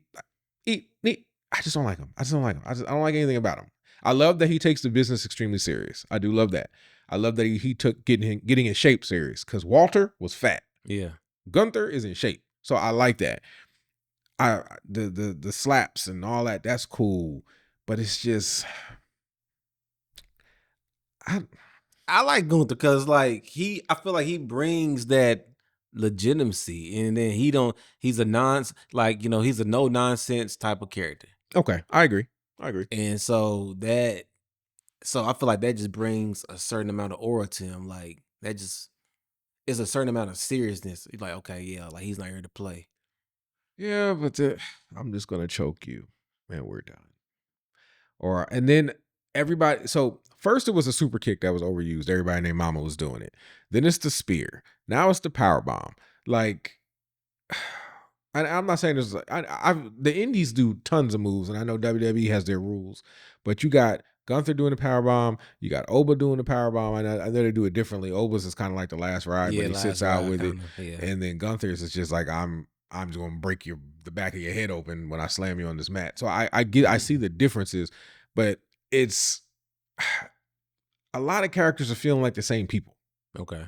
just don't like him. I don't like anything about him. I love that he takes the business extremely serious. I do love that. I love that he took getting in shape serious because Walter was fat. Yeah. Gunther is in shape. So I like that. The slaps and all that's cool, but it's just I like Gunther because like I feel like he brings that legitimacy, and then he's a he's a no nonsense type of character. Okay, I agree. And so I feel like that just brings a certain amount of aura to him. Like that just is a certain amount of seriousness. You're like, okay, yeah, like he's not here to play. Yeah, but I'm just gonna choke you, man. We're done. And then everybody. So first it was a super kick that was overused. Everybody named Mama was doing it. Then it's the spear. Now it's the power bomb. Like, I'm not saying this. The Indies do tons of moves, and I know WWE has their rules. But you got Gunther doing the power bomb. You got Oba doing the power bomb. I know they do it differently. Oba's is kind of like the last ride, but he sits out with it, and then Gunther's is just like I'm just gonna break the back of your head open when I slam you on this mat. So I see the differences, but it's a lot of characters are feeling like the same people. Okay.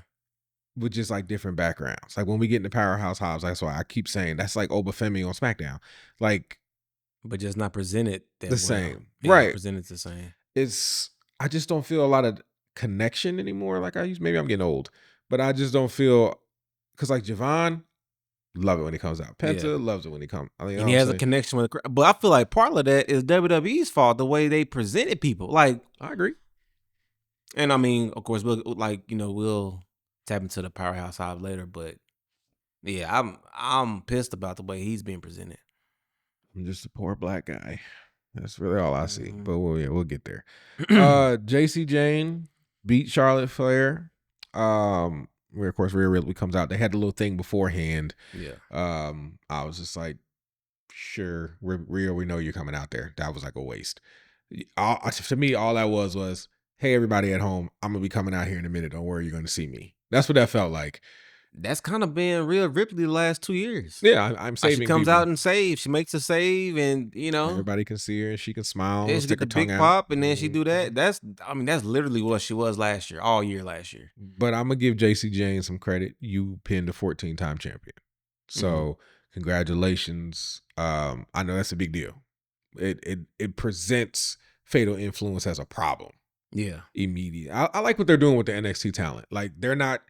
With just like different backgrounds. Like when we get into Powerhouse Hobbs, that's why I keep saying that's like Oba Femi on SmackDown. Like, but just not presented the same. Yeah, right. Presented the same. I just don't feel a lot of connection anymore. Like I used, maybe I'm getting old, but I just don't feel, because like Javon, love it when he comes out. Penta loves it when he comes. And he has a connection with the crowd. But I feel like part of that is WWE's fault, the way they presented people. Like, I agree. And I mean, of course, we'll tap into the Powerhouse Hive later, but yeah, I'm pissed about the way he's being presented. I'm just a poor black guy. That's really all I see. Mhm. But we'll get there. JC Jane beat Charlotte Flair. Where of course Rhea Ripley comes out. They had the little thing beforehand. Yeah. I was just like, sure, Rhea, we know you're coming out there. That was like a waste. To me, all that was, hey, everybody at home, I'm gonna be coming out here in a minute. Don't worry, you're gonna see me. That's what that felt like. That's kind of been Rhea Ripley the last 2 years. Yeah, I'm saving. She comes people. out and saves. She makes a save, and everybody can see her, and she can smile. Yeah, she stick get the her tongue big out. pop, and then she do that. That's literally what she was last year, all year last year. But I'm gonna give JC Jane some credit. You pinned a 14-time champion, so congratulations. I know that's a big deal. It presents Fatal Influence as a problem. Yeah, immediate. I like what they're doing with the NXT talent. Like they're not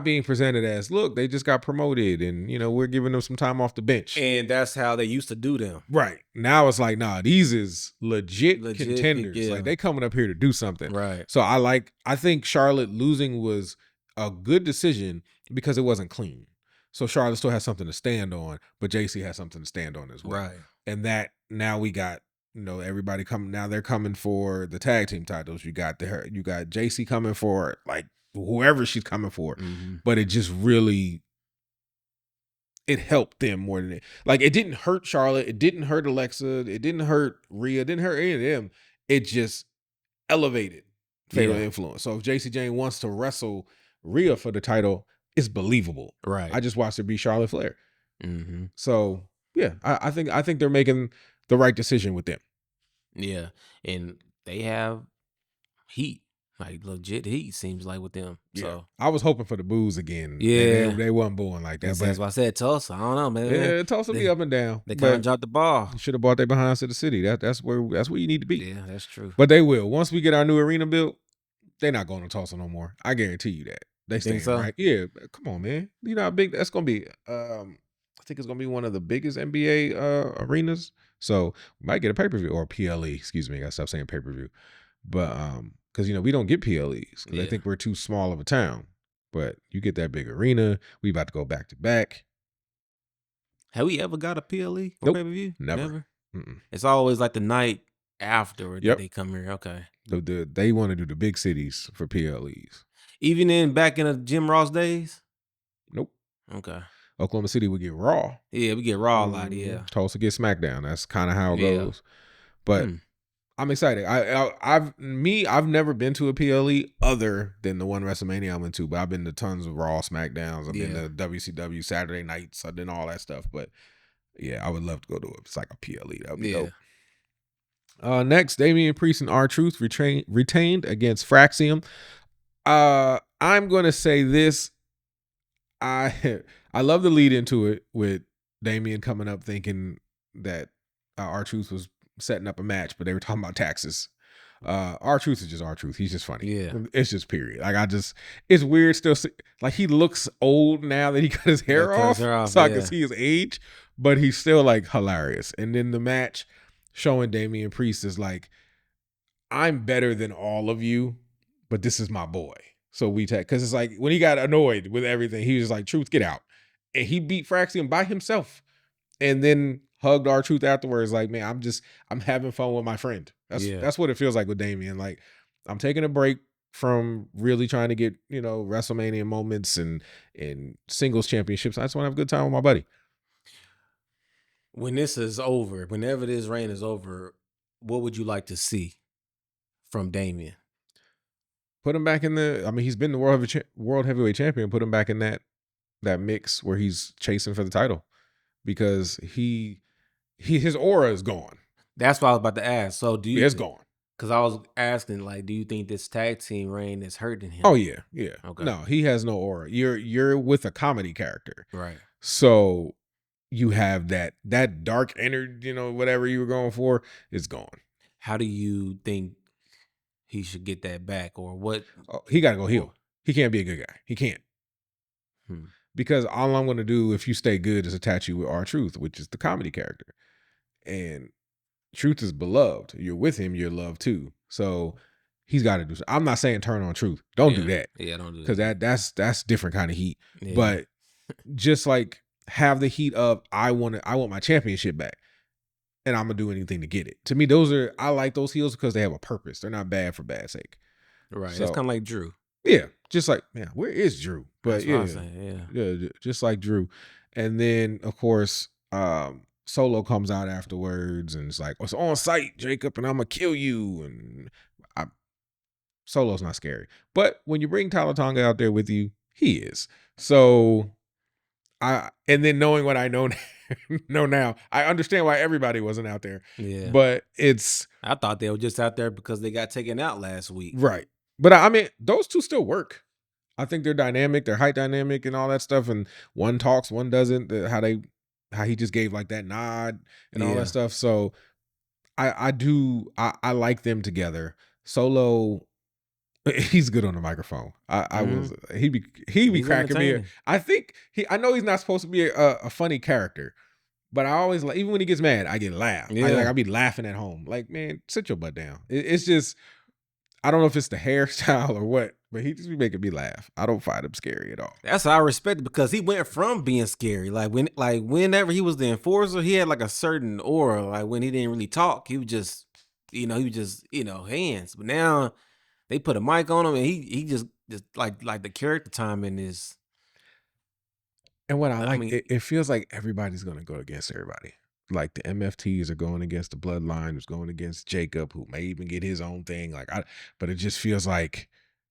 being presented as, look, they just got promoted, and we're giving them some time off the bench. And that's how they used to do them. Right now, it's like, nah, these is legit contenders. Yeah. Like they coming up here to do something. Right. So I think Charlotte losing was a good decision because it wasn't clean. So Charlotte still has something to stand on, but JC has something to stand on as well. Right. And that now we got, everybody coming. Now they're coming for the tag team titles. You got JC coming for like whoever she's coming for. But it just really, it helped them more than it. Like it didn't hurt Charlotte. It didn't hurt Alexa. It didn't hurt Rhea. It didn't hurt any of them. It just elevated Fatal Influence. So if JC Jane wants to wrestle Rhea for the title, it's believable. Right. I just watched her beat Charlotte Flair. So yeah, I think they're making the right decision with them. Yeah, and they have heat, like legit heat. Seems like with them. Yeah. So I was hoping for the boos again. Yeah, they wasn't booing like that. that's why I said Tulsa. I don't know, man. Yeah, Tulsa be up and down. They kind of dropped the ball. Should have brought their behinds to the city. That's where you need to be. Yeah, that's true. But they will. Once we get our new arena built, they're not going to Tulsa no more. I guarantee you that. They stay so? Right. Yeah, come on, man. You know how big that's gonna be. I think it's gonna be one of the biggest NBA arenas. So we might get a pay-per-view or PLE. Excuse me, I gotta stop saying pay-per-view. But because we don't get PLEs because they think we're too small of a town. But you get that big arena, we about to go back to back. Have we ever got a PLE or Nope, pay-per-view? never. It's always like the night after that they come here. Okay. They want to do the big cities for PLEs. Even back in the Jim Ross days? Nope. Okay. Oklahoma City would get Raw. Yeah, we get Raw a lot, yeah. Tulsa get SmackDown. That's kind of how it goes. But I'm excited. I've never been to a PLE other than the one WrestleMania I went to, but I've been to tons of Raw, SmackDowns. I've been to WCW Saturday nights. I've done all that stuff. But yeah, I would love to go to it. It's like a PLE. That would be dope. Next, Damian Priest and R-Truth retained against Fraxium. I'm going to say this. I love the lead into it with Damian coming up thinking that R-Truth was setting up a match, but they were talking about taxes. R-Truth is just R-Truth. He's just funny. Yeah. It's just period. Like it's weird still. Like he looks old now that he got his hair off. So I can see his age, but he's still like hilarious. And then the match showing Damian Priest is like, I'm better than all of you, but this is my boy. So we take, because it's like when he got annoyed with everything, he was like, Truth, get out. And he beat Fraxium by himself and then hugged R-Truth afterwards. Like, man, I'm having fun with my friend. That's what it feels like with Damian. Like, I'm taking a break from really trying to get, WrestleMania moments and singles championships. I just want to have a good time with my buddy. When this is over, whenever this reign is over, what would you like to see from Damian? Put him back in he's been the world heavyweight champion. Put him back in that mix where he's chasing for the title, because his aura is gone. That's what I was about to ask. So it's gone. Because I was asking, like, do you think this tag team reign is hurting him? Oh yeah. Okay. No, he has no aura. You're with a comedy character, right? So you have that dark energy, whatever you were going for, is gone. How do you think he should get that back, or what? He got to go heel. He can't be a good guy. He can't. Because all I'm going to do if you stay good is attach you with R-Truth, which is the comedy character. And Truth is beloved. You're with him, you're loved too. So he's got to do. I'm not saying turn on Truth. Don't do that. Yeah, don't do because that's different kind of heat. Yeah. But just like have the heat of I want my championship back, and I'm gonna do anything to get it. To me, I like those heels because they have a purpose. They're not bad for bad sake. Right. So, it's kind of like Drew. Yeah, just like where is Drew? But That's what I'm saying, yeah, just like Drew. And then of course, Solo comes out afterwards and it's like, "It's on site, Jacob, and I'm gonna kill you." And Solo's not scary, but when you bring Tyler Tonga out there with you, he is. So and then knowing what I know now, I understand why everybody wasn't out there. Yeah, but I thought they were just out there because they got taken out last week. Right. But I mean, those two still work. I think they're dynamic, they're height dynamic and all that stuff. And one talks, one doesn't. How he just gave like that nod and all that stuff. So I like them together. Solo, he's good on the microphone. He be cracking me. I know he's not supposed to be a funny character, but I always like, even when he gets mad, I get laugh. Yeah. I be laughing at home. Like, man, sit your butt down. It's just, I don't know if it's the hairstyle or what, but he just be making me laugh. I don't find him scary at all. That's how I respect it because he went from being scary. Whenever he was the enforcer, he had like a certain aura. Like when he didn't really talk, he was just, hands. But now they put a mic on him and he just like the character timing is. And what I like, it feels like everybody's going to go against everybody. Like the MFTs are going against the Bloodline, who's going against Jacob, who may even get his own thing. But it just feels like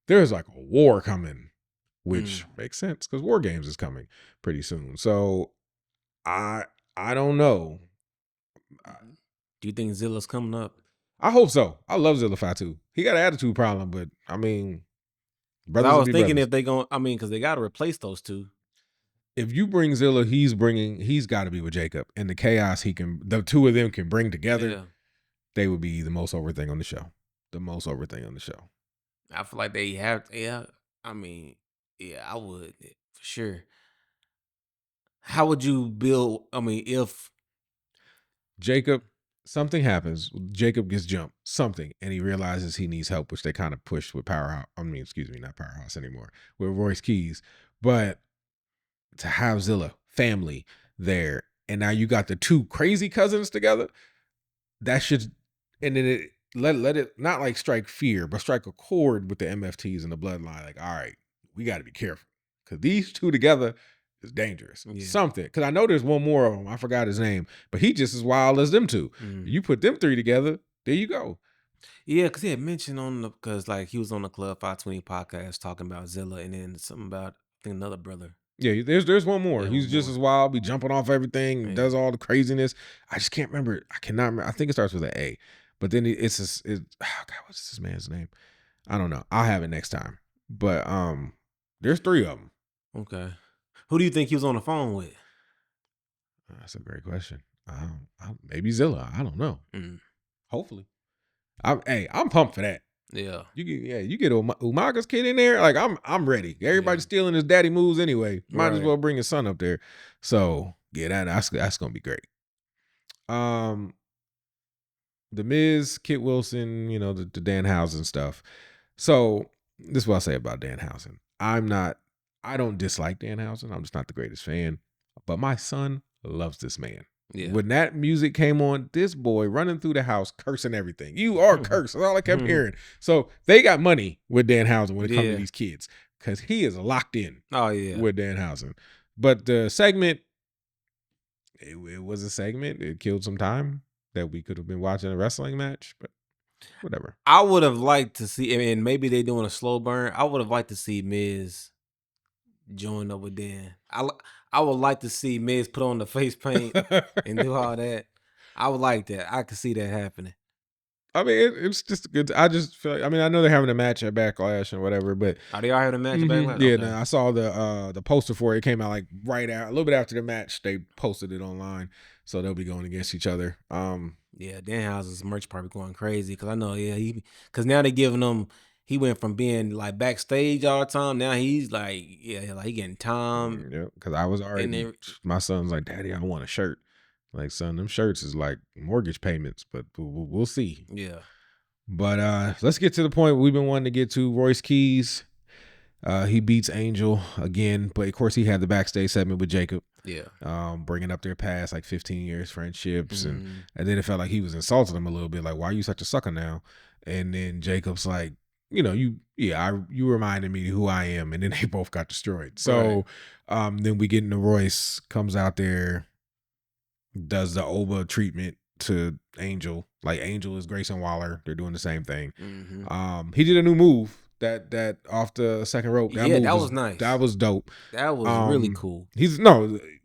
there's like a war coming, which makes sense because War Games is coming pretty soon. So I don't know. Do you think Zilla's coming up? I hope so. I love Zilla Fatu. He got an attitude problem, but I mean, brothers. I was thinking if they going, because they got to replace those two. If you bring Zilla, he's got to be with Jacob, and the chaos the two of them can bring together. They would be the most over thing on the show. The most over thing on the show. I feel like they have. Yeah, I would for sure. How would you build? If Jacob, something happens, Jacob gets jumped, and he realizes he needs help, which they kind of pushed with Powerhouse. Not Powerhouse anymore, with Royce Keys, but to have Zilla family there, and now you got the two crazy cousins together, that should, and then it let it not like strike fear, but strike a chord with the MFTs and the Bloodline. Like, all right, we got to be careful because these two together is dangerous. Something, because I know there's one more of them. I forgot his name, but he just as wild as them two. You put them three together, there you go. Yeah, because he had mentioned because like he was on the Club 520 podcast talking about Zilla, and then something about I think another brother. Yeah, there's one more. He's just as wild, be jumping off everything, does all the craziness. I just can't remember. I cannot remember. I think it starts with an A, but then what's this man's name? I don't know. I'll have it next time. But there's three of them. Okay. Who do you think he was on the phone with? That's a great question. Maybe Zilla. I don't know. Hopefully. I'm pumped for that. Yeah. You get Umaga's kid in there. Like I'm ready. Everybody's stealing his daddy moves anyway. Might as well bring his son up there. So yeah, that's gonna be great. The Miz, Kit Wilson, the Danhausen stuff. So this is what I'll say about Danhausen. I don't dislike Danhausen. I'm just not the greatest fan. But my son loves this man. Yeah. When that music came on, this boy running through the house cursing everything. You are cursed. That's all I kept hearing. So they got money with Danhausen when it comes to these kids because he is locked in. Oh yeah, with Danhausen. But the segment, it was a segment. It killed some time that we could have been watching a wrestling match. But whatever. I would have liked to see, and maybe they're doing a slow burn. I would have liked to see Miz join up with Dan. I would like to see Miz put on the face paint and do all that. I would like that. I could see that happening. I mean, it's just good. I just feel like, I know they're having a match at Backlash and whatever, but are they all having a match at Backlash? Yeah, okay. No, I saw the poster for it. It came out like right out, a little bit after the match. They posted it online, so they'll be going against each other. Yeah, Danhausen's merch probably going crazy because I know, because now they're giving him. He went from being like backstage all the time. Now he's like, he getting time. Yeah, because I was already. My son's like, Daddy, I want a shirt. Like, son, them shirts is like mortgage payments, but we'll see. Yeah. But let's get to the point we've been wanting to get to. Royce Keys, he beats Angel again, but of course he had the backstage segment with Jacob. Yeah. Bringing up their past, like 15 years friendships, and then it felt like he was insulting him a little bit, like, why are you such a sucker now? And then Jacob's like, you reminded me who I am, and then they both got destroyed. So then we get into Royce, comes out there, does the Oba treatment to Angel. Like, Angel is Grayson Waller. They're doing the same thing. He did a new move that off the second rope. That was nice. That was dope. That was really cool. He's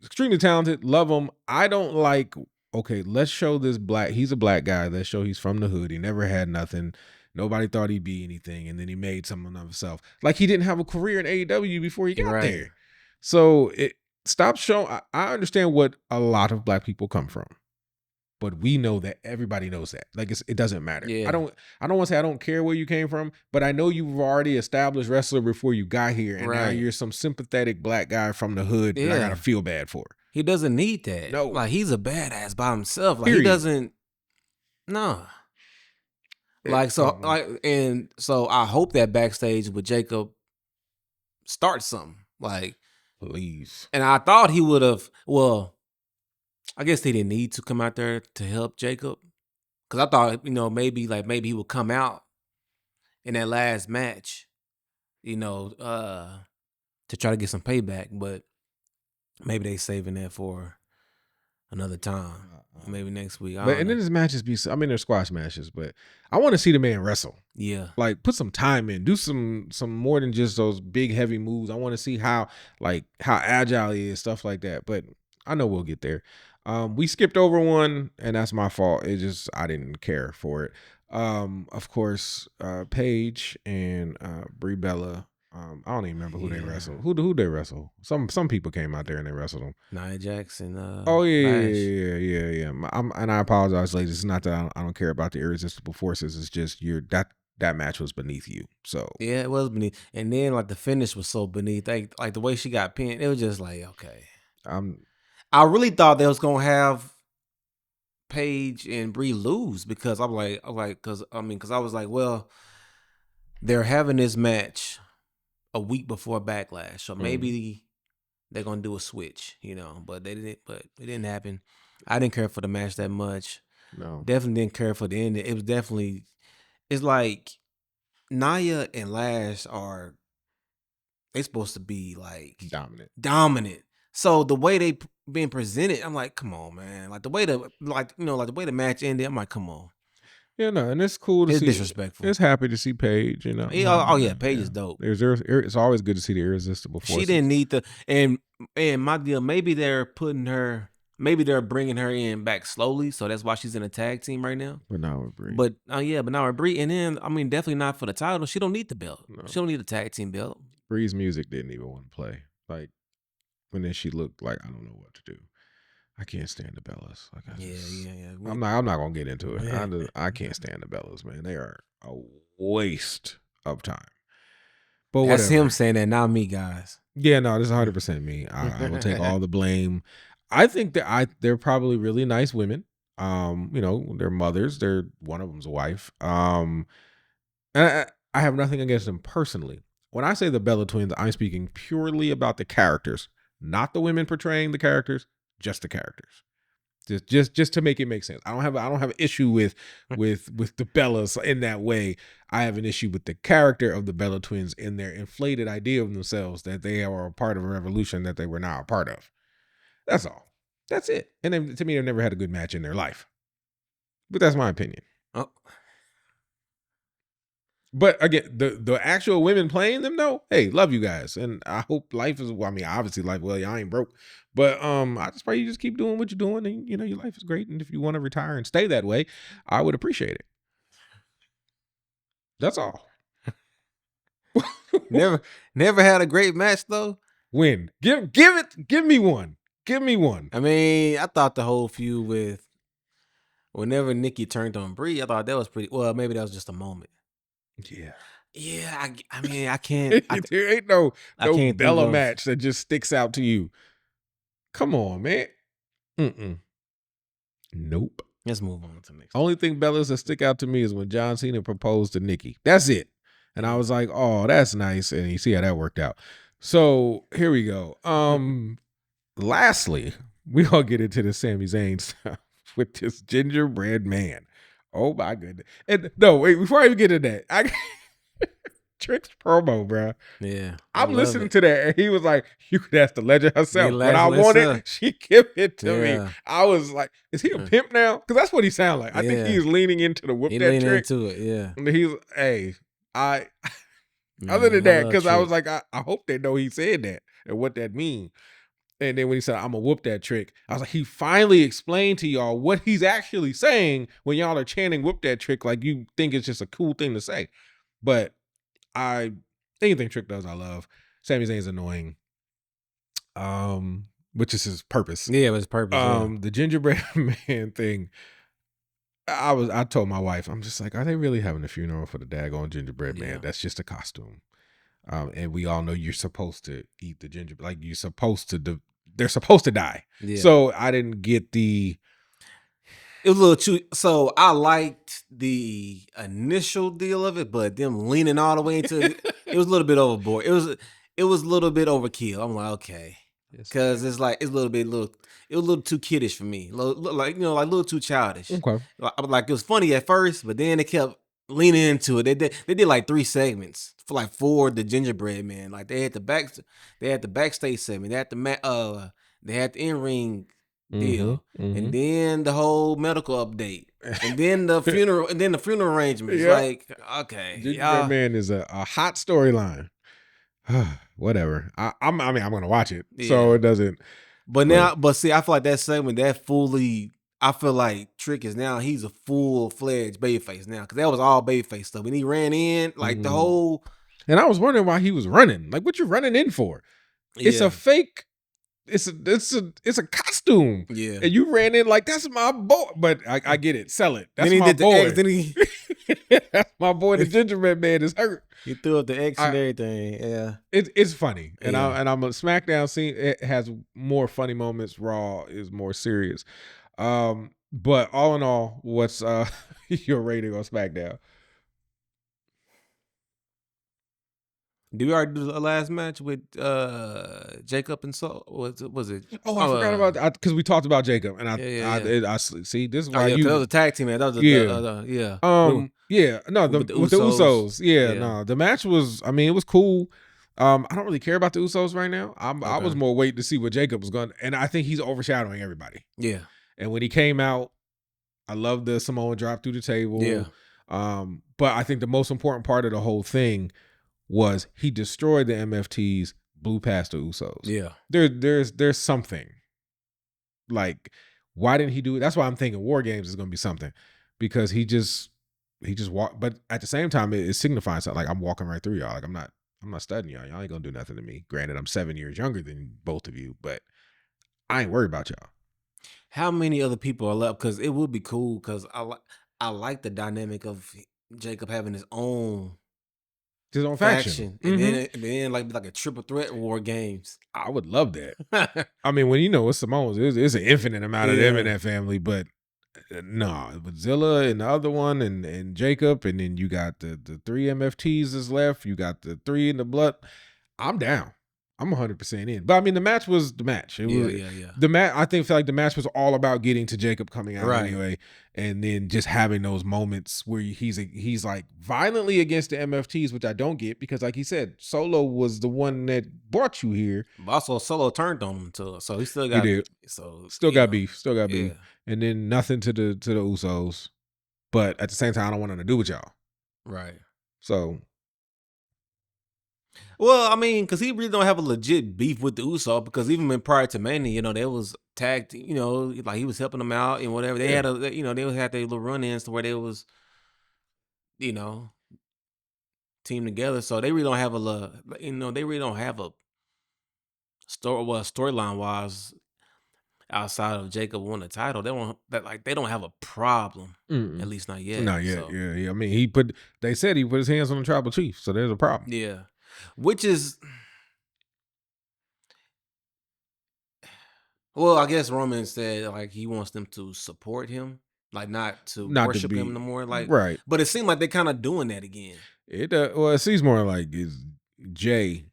extremely talented. Love him. I don't like, okay, let's show this he's a black guy. Let's show he's from the hood. He never had nothing. Nobody thought he'd be anything. And then he made something of himself. Like, he didn't have a career in AEW before he got there. So stop showing. I understand what a lot of black people come from, but we know that everybody knows that. Like, it doesn't matter. Yeah. I don't want to say I don't care where you came from, but I know you've already established wrestler before you got here, and now you're some sympathetic black guy from the hood that I gotta feel bad for. He doesn't need that. No, like, he's a badass by himself. Like, he doesn't. No. Like, so I hope that backstage with Jacob starts something. Like, please. And I thought he would have. Well, I guess they didn't need to come out there to help Jacob, because I thought, maybe he would come out in that last match, to try to get some payback. But maybe they saving that for another time. Maybe next week. And then his matches they're squash matches, but I want to see the man wrestle. Yeah. Like, put some time in. Do some more than just those big heavy moves. I want to see how agile he is, stuff like that. But I know we'll get there. We skipped over one, and that's my fault. I didn't care for it. Of course, Paige and Brie Bella. I don't even remember who they wrestled. Who they wrestle? Some people came out there and they wrestled them. Nia Jackson. Yeah. And I apologize, ladies. It's not that I don't care about the irresistible forces. It's just that match was beneath you. So yeah, it was beneath. And then the finish was so beneath. Like the way she got pinned, it was just like, okay. I really thought they was gonna have Paige and Brie lose, because I was like, well, they're having this match a week before Backlash, so maybe they're gonna do a switch, But they didn't. But it didn't happen. I didn't care for the match that much. No, definitely didn't care for the end. It was definitely. It's like Nia and Lash they supposed to be like dominant. So the way they being presented, I'm like, come on, man. Like the way the match ended, I'm like, come on. Yeah, no, and it's cool to see. It's disrespectful. It's happy to see Paige, Paige is dope. It's always good to see the irresistible forces. She didn't need to, and my deal, maybe they're bringing her in back slowly, so that's why she's in a tag team right now. But now with Brie. But now with Brie, and then definitely not for the title. She don't need the belt. No. She don't need a tag team belt. Brie's music didn't even want to play. Like, when then she looked like, I don't know what to do. I can't stand the Bellas. I'm not gonna get into it. I can't stand the Bellas, man. They are a waste of time. But that's whatever. Him saying that, not me, guys. Yeah, no, this is 100% me. I will take all the blame. I think that they're probably really nice women. They're mothers. One of them's a wife. And I have nothing against them personally. When I say the Bella twins, I'm speaking purely about the characters, not the women portraying the characters. Just the characters, just to make it make sense. I don't have an issue with the Bellas in that way. I have an issue with the character of the Bella twins in their inflated idea of themselves that they are a part of a revolution that they were not a part of. That's all. That's it. And then, to me, they've never had a good match in their life. But that's my opinion. Oh. But again, the actual women playing them, though, hey, love you guys, and I hope life is. Well, I mean, obviously, life. Well, y'all ain't broke, but I just pray you just keep doing what you're doing, and your life is great. And if you want to retire and stay that way, I would appreciate it. That's all. Never had a great match though. When give me one. Give me one. I mean, I thought the whole feud with whenever Nikki turned on Brie, I thought that was pretty. Well, maybe that was just a moment. Yeah. I mean, I can't. There ain't no Bella match that just sticks out to you. Come on, man. Nope. Let's move on to the next. Only thing Bellas that stick out to me is when John Cena proposed to Nikki. That's it. And I was like, oh, that's nice. And you see how that worked out. So here we go. Lastly, we all get into the Sami Zayn stuff with this gingerbread man. Oh my goodness. And no, wait, before I even get into that, Trick's promo, bro. Yeah. I'm listening to that, and he was like, you could ask the legend herself. When I Legend want herself. it, she give it to Yeah. me. I was like, is he a pimp now? Because that's what he sounded like. I think Yeah. he's leaning into the whoop He that leaned trick. into it, yeah. And he's, hey, other Man, than that, love because I Trick. was like, I hope they know he said that and what that means. And then when he said, I'm going to whoop that trick, I was like, he finally explained to y'all what he's actually saying when y'all are chanting whoop that trick like you think it's just a cool thing to say. But anything Trick does, I love. Sami Zayn's annoying, which is his purpose. Yeah, it was purpose. The gingerbread man thing, I told my wife, I'm just like, are they really having a funeral for the daggone gingerbread man? That's just a costume. And we all know you're supposed to eat the gingerbread, like you're supposed to. They're supposed to die. Yeah. So I didn't get the. It was a little too. So I liked the initial deal of it, but them leaning all the way into it was a little bit overboard. It was a little bit overkill. I'm like, okay, because it's like it was a little too kiddish for me. Like a little too childish. Okay. Like it was funny at first, but then they kept leaning into it. They did like 3 segments for the gingerbread man. Like they had the backstage segment. They had the in-ring deal, and then the whole medical update, and then the funeral, and then the funeral arrangements. Yeah. Like, okay, Gingerbread Man is a hot storyline. Whatever. I'm gonna watch it, so it doesn't. But see, I feel like that segment I feel like Trick is now he's a full-fledged babyface now, because that was all babyface stuff. When he ran in, like the whole. And I was wondering why he was running. Like, what you running in for? It's a fake. It's a costume. Yeah. And you ran in like, that's my boy. But I get it. Sell it. That's then he my did boy. The X, That's my boy. The gingerbread man is hurt. he threw up the X and everything. Yeah. It's funny. And Yeah. I'm a SmackDown scene. It has more funny moments. Raw is more serious. But all in all, what's your rating on SmackDown? Did we already do the last match with Jacob and Soul? Was it? Oh, I forgot about that because we talked about Jacob, and I see this is why that was a tag team man. That was with the Usos. Yeah, Yeah. no, the match was. I mean, it was cool. I don't really care about the Usos right now. I was more waiting to see what Jacob was going, and I think he's overshadowing everybody. Yeah. And when he came out, I love the Samoa drop through the table. Yeah. But I think the most important part of the whole thing was he destroyed the MFTs, blew past the Usos. Yeah. There's something. Like, why didn't he do it? That's why I'm thinking War Games is going to be something, because he just walked. But at the same time, it signifies that, like, I'm walking right through y'all. Like, I'm not studying y'all. Y'all ain't gonna do nothing to me. Granted, I'm 7 years younger than both of you, but I ain't worried about y'all. How many other people are left? Because it would be cool. Because I like the dynamic of Jacob having his own faction. and then like a triple threat War Games. I would love that. I mean, when it's Samoans, it's an infinite amount of them in that family, but no, with Zilla and the other one and Jacob, and then you got the 3 MFTs is left. You got the 3 in the blood. I'm down. I'm 100% in. But I mean, the match was the match. The match. I feel like the match was all about getting to Jacob coming out anyway, and then just having those moments where he's like violently against the MFTs, which I don't get, because like he said, Solo was the one that brought you here. But also, Solo turned on him too, so he still got. He did. Still got beef. And then nothing to the Usos, but at the same time, I don't want nothing to do with y'all. Right. So. Well, I mean, because he really don't have a legit beef with the Usos, because even prior to Mania, they was tagged, like he was helping them out and whatever. They had they had their little run-ins to where they was, team together. So they really don't have a storyline wise outside of Jacob won the title. They don't have a problem. Mm-mm. At least not yet. Not yet. So. Yeah. I mean, they said he put his hands on the tribal chief, so there's a problem. Yeah. Which is, well, I guess Roman said like he wants them to support him. Like not to Not to worship be him no more. Like, right. but it seemed like they're kind of doing that again. It seems more like is Jay.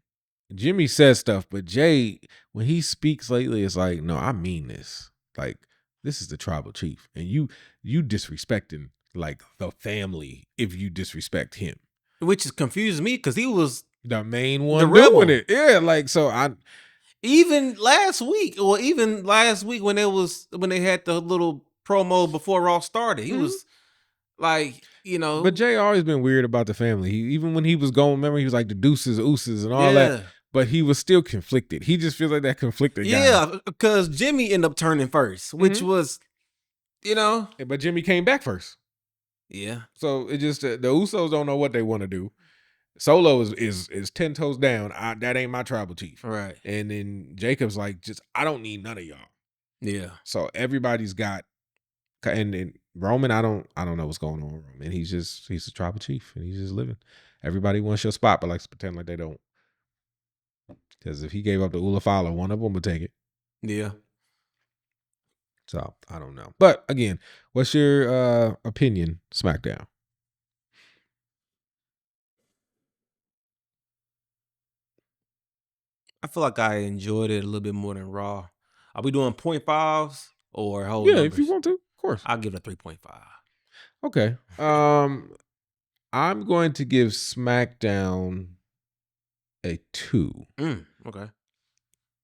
Jimmy says stuff, but Jay, when he speaks lately, it's like, no, I mean this. Like, this is the tribal chief, and you disrespecting like the family if you disrespect him. Which is confused me because he was the main one the doing rebel. it. Yeah, like so even last week when they had the little promo before Raw started, he was like, But Jay always been weird about the family. Even when he was going, remember he was like the deuces, ooses, and all that. But he was still conflicted. He just feels like that conflicted guy. Yeah, because Jimmy ended up turning first, which was, But Jimmy came back first. Yeah. So it just the Usos don't know what they want to do. Solo is 10 toes down. That ain't my tribal chief. Right. And then Jacob's like, I don't need none of y'all. Yeah. So everybody's got, and Roman, I don't know what's going on with Roman. He's a tribal chief and he's just living. Everybody wants your spot, but likes to pretend like they don't. Because if he gave up the Ula Fowler, one of them would take it. Yeah. So I don't know. But again, what's your opinion, SmackDown? I feel like I enjoyed it a little bit more than Raw. Are we doing 0.5s or whole Yeah, numbers? if you want to, of course. I'll give it a 3.5. Okay. I'm going to give SmackDown a 2. Okay.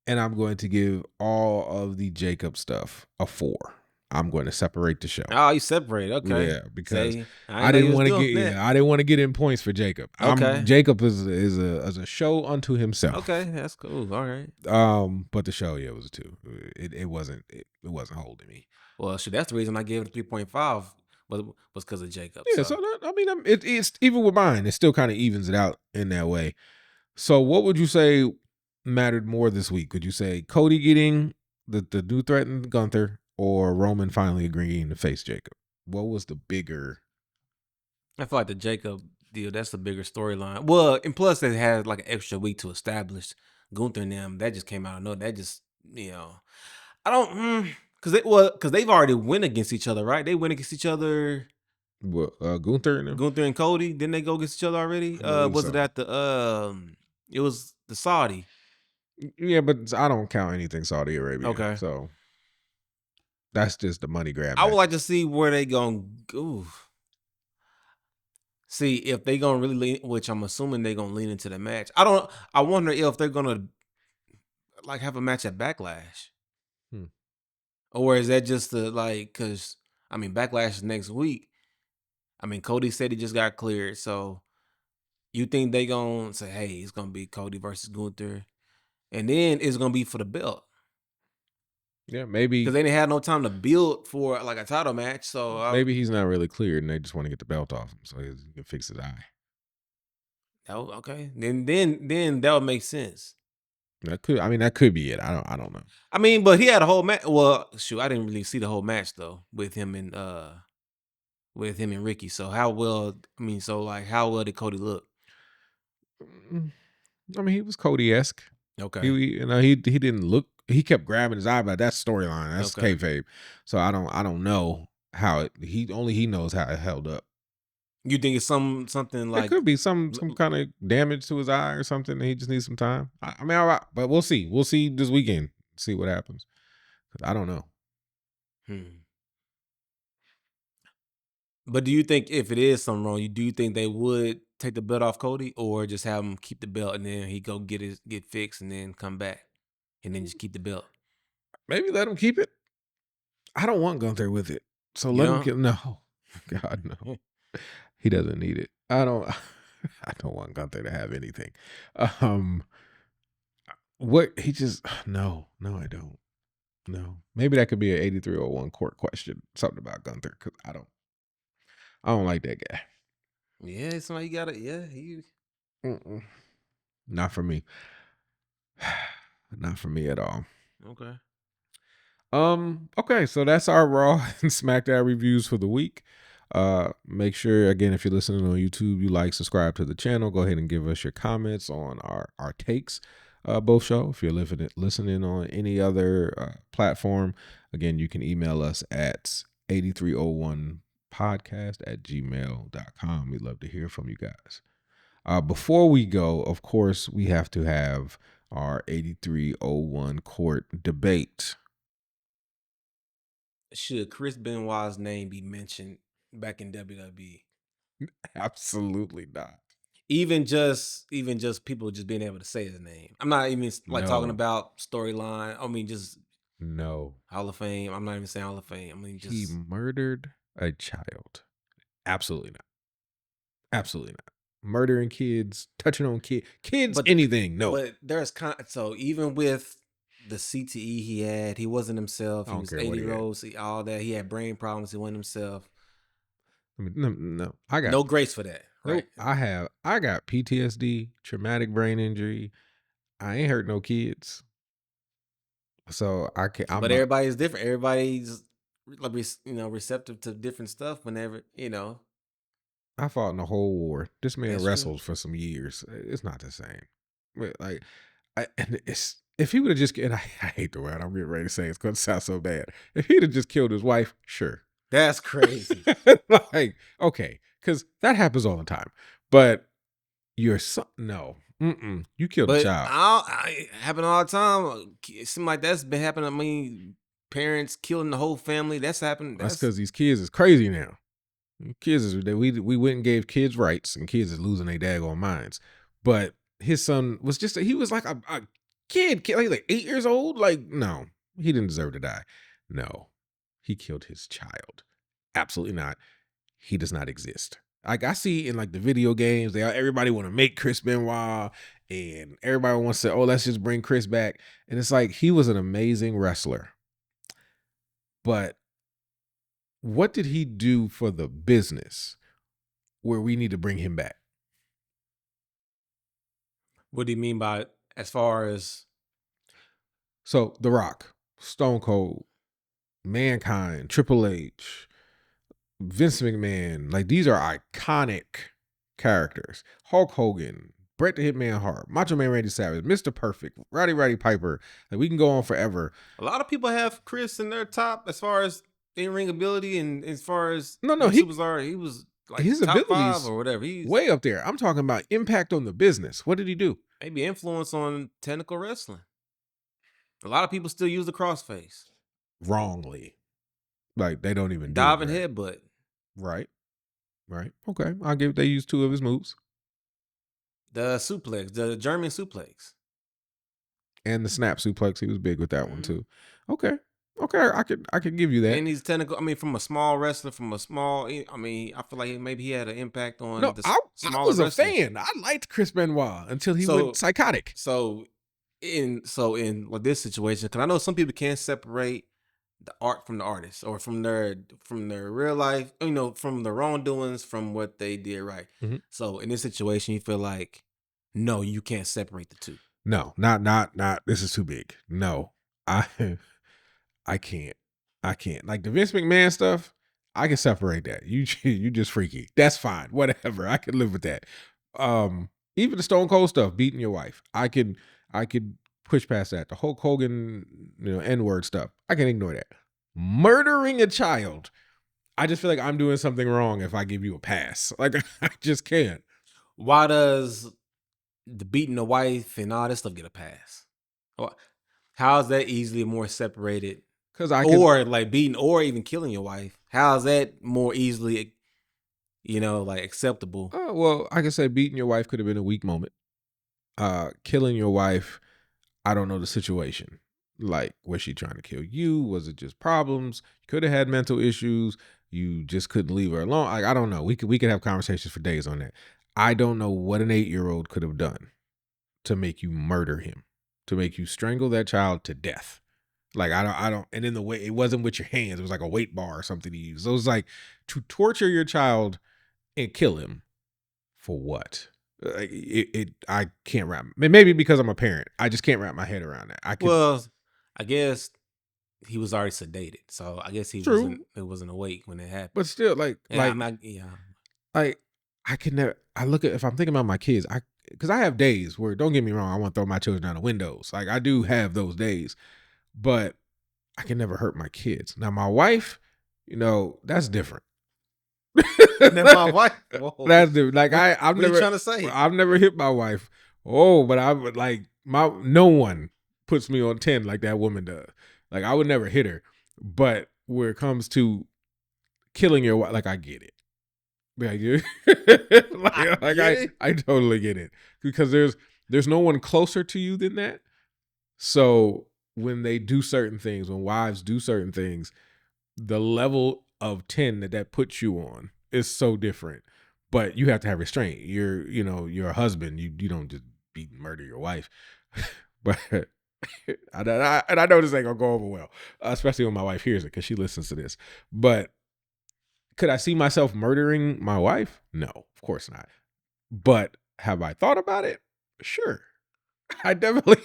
And I'm going to give all of the Jacob stuff a 4. I'm going to separate the show. Oh, you separate. Okay. Yeah, because I didn't want to get I didn't want to get in points for Jacob. Okay. Jacob is a show unto himself. Okay, that's cool. All right. But the show, was a 2. It wasn't holding me. Well, that's the reason I gave it a 3.5 was because of Jacob. Yeah, so it's even with mine, it still kind of evens it out in that way. So what would you say mattered more this week? Would you say Cody getting the new threatened Gunther or Roman finally agreeing to face Jacob? What was the bigger? I feel like the Jacob deal, that's the bigger storyline. Well, and plus they had like an extra week to establish Gunther and them. That just came out of nowhere. That just, I don't, because they've already went against each other, right? They went against each other. What, Gunther and them? Gunther and Cody, didn't they go against each other already? Was it at the it was the Saudi? Yeah, but I don't count anything Saudi Arabia. Okay, so that's just the money grab. I would like to see where they gonna go. See if they gonna really lean, which I'm assuming they're gonna lean into the match. I wonder if they're gonna like have a match at Backlash, or is that just because Backlash is next week. Cody said he just got cleared, so you think they gonna say, hey, it's gonna be Cody versus Gunther, and then it's gonna be for the belt. Yeah, maybe because they didn't have no time to build for like a title match. So maybe he's not really cleared, and they just want to get the belt off him so he can fix his eye. Oh, okay. Then that would make sense. That could be it. I don't know. But he had a whole match. Well, shoot, I didn't really see the whole match though with him and Ricky. So how well? How well did Cody look? He was Cody-esque. Okay. He didn't look. He kept grabbing his eye, but that's storyline. That's okay. kayfabe. So I don't know how it. He knows how it held up. You think it's something like it could be some kind of damage to his eye or something, and he just needs some time. All right, but we'll see. We'll see this weekend. See what happens. I don't know. But do you think if it is something wrong, do you think they would take the belt off Cody, or just have him keep the belt and then he go get fixed and then come back and then just keep the belt? Maybe let him keep it. I don't want Gunther with it, so let him keep. No, God no. He doesn't need it. I don't want Gunther to have anything. What he just no, I don't. No, maybe that could be an 8301 court question. Something about Gunther because I don't like that guy. Yeah, somebody got it. Yeah, he. Not for me. Not for me at all. Okay. Okay, so that's our Raw and SmackDown reviews for the week. Make sure, again, if you're listening on YouTube, you like, subscribe to the channel. Go ahead and give us your comments on our takes, both show. If you're listening on any other platform, again, you can email us at 8301podcast@gmail.com. We'd love to hear from you guys. Before we go, of course, we have to have our 8301 court debate. Should Chris Benoit's name be mentioned back in WWE? Absolutely not. Even just people just being able to say his name. I'm not even like talking No. about storyline. I mean, just No. Hall of Fame. I'm not even saying Hall of Fame. I mean, just He murdered a child. Absolutely not. Absolutely not. Murdering kids, touching on kids, But- anything. No. But there's so even with the CTE he had, he wasn't himself. I He don't was care what 80 he had. years, all that. He had brain problems. He wasn't himself. I mean, no. I got No grace for that, nope. right? I got PTSD, traumatic brain injury. I ain't hurt no kids. So I can't. But everybody's different. Everybody's receptive to different stuff whenever, I fought in the whole war. This man That's true. wrestled for some years. It's not the same. But like, if he would have just, and I hate the word I'm getting ready to say, it's going to sound so bad. If he'd have just killed his wife, sure. That's crazy. Like, okay, because that happens all the time. But your son, no, you killed a But child. it happen all the time. It seems like that's been happening. I mean, parents killing the whole family. That's happened. That's because these kids is crazy now. Kids is we went and gave kids rights, and kids is losing their daggone minds. But his son was he was like a kid, like 8 years old. Like, no, he didn't deserve to die. No, he killed his child. Absolutely not. He does not exist. Like I see in like the video games, everybody want to make Chris Benoit, and everybody wants to, let's just bring Chris back. And it's like, he was an amazing wrestler. But what did he do for the business where we need to bring him back? What do you mean by as far as? So The Rock, Stone Cold, Mankind, Triple H, Vince McMahon, like these are iconic characters. Hulk Hogan, Bret the Hitman Hart, Macho Man Randy Savage, Mr. Perfect, Roddy Piper. Like we can go on forever. A lot of people have Chris in their top as far as in-ring ability, and as far as he was like his top abilities 5 or whatever. He's way up there. I'm talking about impact on the business. What did he do? maybe influence on technical wrestling. A lot of people still use the crossface, Wrongly. Like they don't even diving do it, headbutt. Right. Okay. They used 2 of his moves. The suplex, the German suplex. And the snap suplex. He was big with that one Mm-hmm. too. Okay. I could give you that. And he's technical. I mean, from a small wrestler, I feel like maybe he had an impact on No, the I smaller was a wrestlers. fan. I liked Chris Benoit until he went psychotic. So in this situation, because I know some people can't separate the art from the artist, or from their real life, from the wrongdoings from what they did right. Mhm. So in this situation, you feel like, no, you can't separate the two. No, not. This is too big. No, I can't. Like the Vince McMahon stuff, I can separate that. You just freaky. That's fine. Whatever. I can live with that. Even the Stone Cold stuff, beating your wife, I could push past that. The Hulk Hogan, N-word stuff, I can ignore that. Murdering a child, I just feel like I'm doing something wrong if I give you a pass. Like I just can't. Why does the beating the wife and all that stuff get a pass? How is that easily more separated? Because or like beating or even killing your wife, how is that more easily, like acceptable? Well, I can say beating your wife could have been a weak moment. Killing your wife, I don't know the situation. Like, was she trying to kill you? Was it just problems? You could have had mental issues. You just couldn't leave her alone. I don't know. We could have conversations for days on that. I don't know what an 8-year-old could have done to make you murder him, to make you strangle that child to death. Like, I don't, and in the way, it wasn't with your hands. It was like a weight bar or something to use. So it was like to torture your child and kill him for what? Like I can't wrap. Maybe because I'm a parent, I just can't wrap my head around that. Well, I guess he was already sedated, so I guess he wasn't awake when it happened. But still, like I can never. I look at, if I'm thinking about my kids, because I have days where, don't get me wrong, I want to throw my children down the windows. Like I do have those days, but I can never hurt my kids. Now my wife, that's different. Than my wife. Whoa. That's different. Like I've What never are you trying to say? I've never hit my wife. Oh, but I would like no one puts me on 10 like that woman does. Like I would never hit her. But where it comes to killing your wife, like I get it. I totally get it. Because there's no one closer to you than that. So when they do certain things, when wives do certain things, the level of 10 that puts you on is so different. But you have to have restraint. You're a husband. You don't just beat and murder your wife. But and I know this ain't gonna go over well, especially when my wife hears it because she listens to this. But could I see myself murdering my wife? No, of course not. But have I thought about it? Sure. I definitely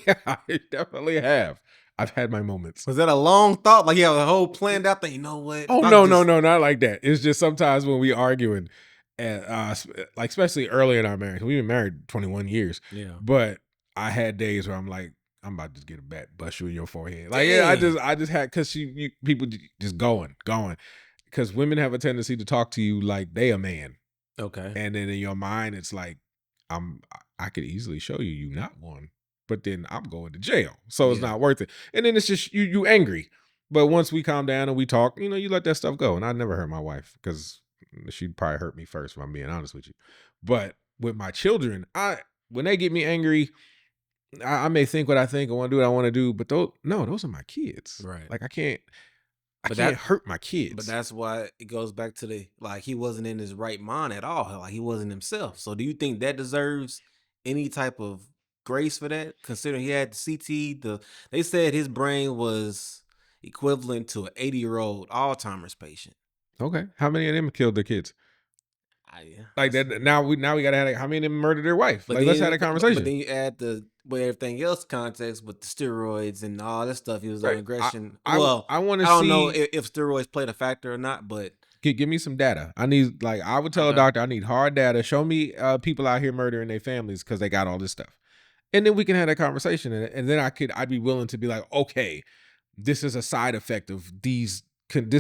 have. I've had my moments. Was that a long thought? Like you have a whole planned out thing? You know what? Oh, no, not like that. It's just sometimes when we arguing, and like especially early in our marriage, we've been married 21 years. Yeah. But I had days where I'm like, I'm about to get a bat, bust you in your forehead. Like, Dang. yeah, I just had because people just going. Because women have a tendency to talk to you like they a man. Okay. And then in your mind, it's like, I could easily show you not one, but then I'm going to jail. So it's not worth it. And then it's just you angry. But once we calm down and we talk, you let that stuff go. And I never hurt my wife because she'd probably hurt me first if I'm being honest with you. But with my children, when they get me angry, I may think what I think and want to do what I want to do, but those are my kids. Right. Like I can't hurt my kids. But that's why it goes back to he wasn't in his right mind at all. Like he wasn't himself. So do you think that deserves any type of grace for that? Considering he had the CTE, they said his brain was equivalent to an 80-year-old Alzheimer's patient. Okay. How many of them killed their kids? Yeah. Like that. Now we gotta have how many of them murdered their wife? But let's have a conversation. But then you add with everything else context with the steroids and all that stuff. He was on aggression. I want to see. I don't know if steroids played a factor or not, but give me some data. I need I would tell a doctor I need hard data. Show me people out here murdering their families because they got all this stuff, and then we can have that conversation. And then I'd be willing to be like, okay, this is a side effect of this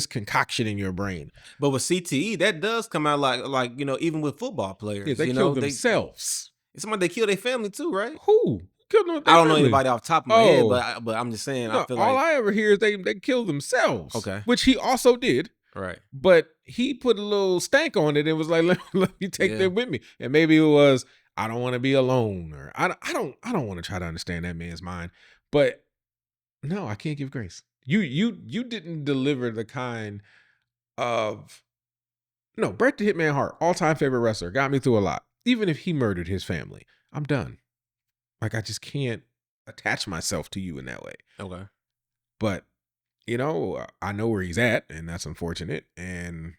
concoction in your brain. But with CTE, that does come out like even with football players, they kill themselves. They kill their family too, right? Who killed them? I don't know anybody off the top of my head, but I'm just saying. No, I feel all I ever hear is they kill themselves. Okay, which he also did. Right. But he put a little stank on it and was like, let me take them with me. And maybe it was, I don't want to be alone, or I don't want to try to understand that man's mind. But no, I can't give grace. You didn't deliver the kind of Bret the Hitman Hart, all-time favorite wrestler, got me through a lot. Even if he murdered his family, I'm done. Like I just can't attach myself to you in that way. Okay. But I know where he's at, and that's unfortunate. And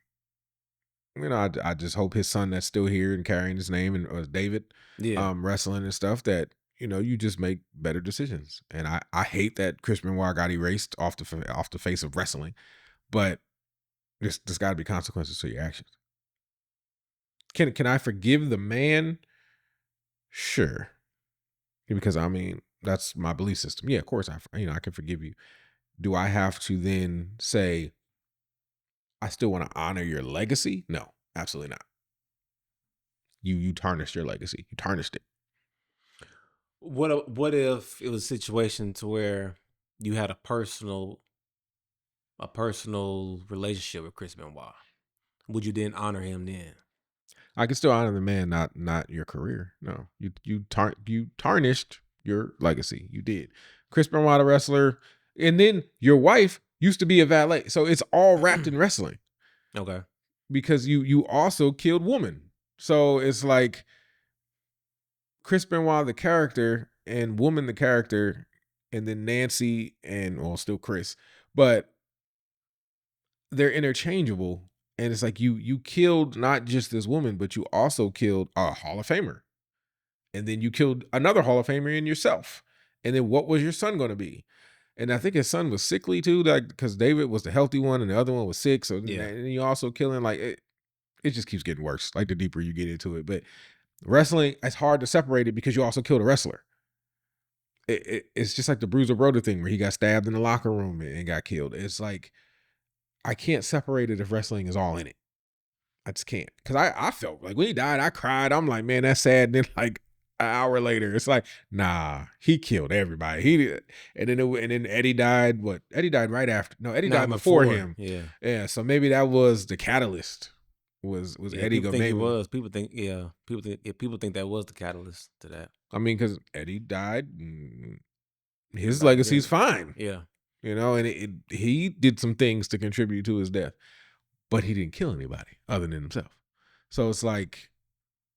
I just hope his son that's still here and carrying his name and David, wrestling and stuff, that you just make better decisions. And I hate that Chris Benoit got erased off the face of wrestling, but there's got to be consequences to your actions. Can I forgive the man? Sure, because that's my belief system. Yeah, of course I can forgive you. Do I have to then say, I still want to honor your legacy? No, absolutely not. You tarnished your legacy. You tarnished it. What if it was a situation to where you had a personal relationship with Chris Benoit? Would you then honor him then? I can still honor the man, not your career. No, you tarnished your legacy. You did. Chris Benoit, a wrestler. And then your wife used to be a valet. So it's all wrapped in wrestling. Okay. Because you also killed woman. So it's like Chris Benoit, the character, and woman, the character, and then Nancy still Chris. But they're interchangeable. And it's like you killed not just this woman, but you also killed a Hall of Famer. And then you killed another Hall of Famer in yourself. And then what was your son going to be? And I think his son was sickly too, because David was the healthy one and the other one was sick. So and you also killing, it just keeps getting worse, like the deeper you get into it. But wrestling, it's hard to separate it because you also killed a wrestler. It's just like the Bruiser Brody thing where he got stabbed in the locker room and got killed. It's like, I can't separate it if wrestling is all in it. I just can't. Because I felt like when he died, I cried. I'm like, man, that's sad. And then like an hour later, it's like, nah, he killed everybody. He did. And then Eddie died. What? Eddie died right after. No, Eddie died before him. Yeah. Yeah. So maybe that was the catalyst. Was Eddie people go? think Maybe it was. People think that was the catalyst to that. I mean, because Eddie died, and his legacy's fine. Yeah. You know, and he did some things to contribute to his death, but he didn't kill anybody other than himself. So it's like,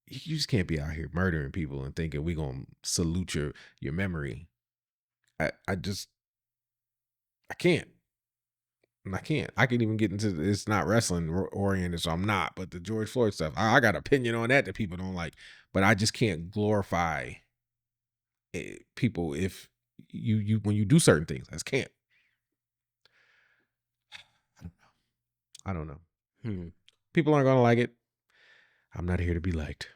you just can't be out here murdering people and thinking we're going to salute your memory. I can't. I can't. I can even get into it's not wrestling oriented, so I'm not. But the George Floyd stuff, I got an opinion on that people don't like. But I just can't glorify people if you when you do certain things. I just can't. I don't know. People aren't gonna like it. I'm not here to be liked.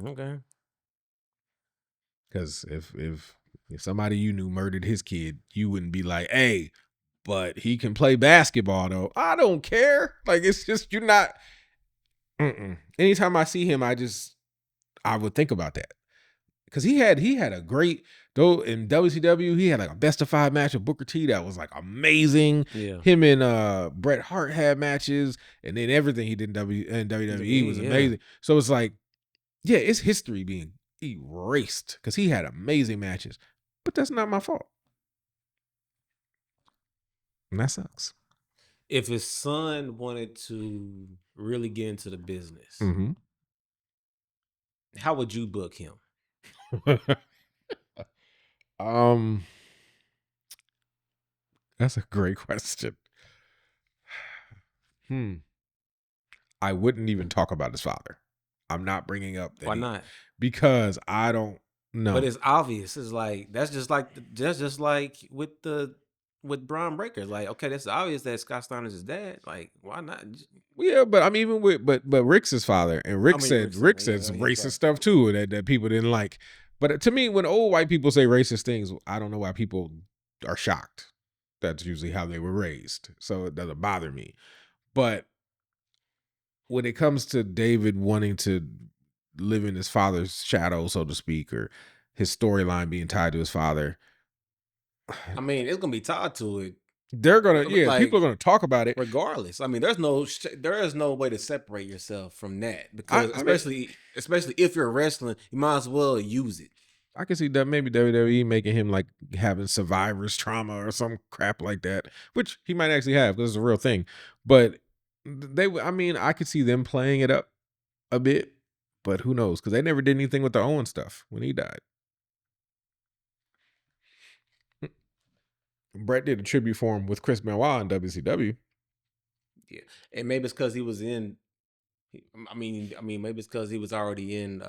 Okay. Because if somebody you knew murdered his kid, you wouldn't be like, hey, but he can play basketball though. I don't care. Like, it's just, you're not. Anytime I see him, I would think about that. Because he had a great, though in WCW, he had like a best of 5 match with Booker T that was like amazing. Yeah. Him and Bret Hart had matches, and then everything he did in WWE was amazing. So it's like, yeah, it's history being erased because he had amazing matches, but that's not my fault. And that sucks. If his son wanted to really get into the business, how would you book him? That's a great question. I wouldn't even talk about his father. I'm not bringing up that. Why not? Because I don't know. But it's obvious. It's like that's just like with Braun Breaker. Like, okay, that's obvious that Scott Steiner's his dad. Like, why not? Yeah, but I mean, even with but Rick's his father, and Rick said some racist stuff too that people didn't like. But to me, when old white people say racist things, I don't know why people are shocked. That's usually how they were raised, so it doesn't bother me. But when it comes to David wanting to live in his father's shadow, so to speak, or his storyline being tied to his father, I mean, it's gonna be tied to it. They're gonna, people are gonna talk about it regardless. I mean, there is no way to separate yourself from that because especially if you're wrestling, you might as well use it. I can see that maybe WWE making him like having survivor's trauma or some crap like that, which he might actually have because it's a real thing. But I could see them playing it up a bit, but who knows? Because they never did anything with the Owen stuff when he died. Bret did a tribute for him with Chris Benoit in WCW. Yeah, and maybe it's because he was in. I mean, maybe it's because he was already in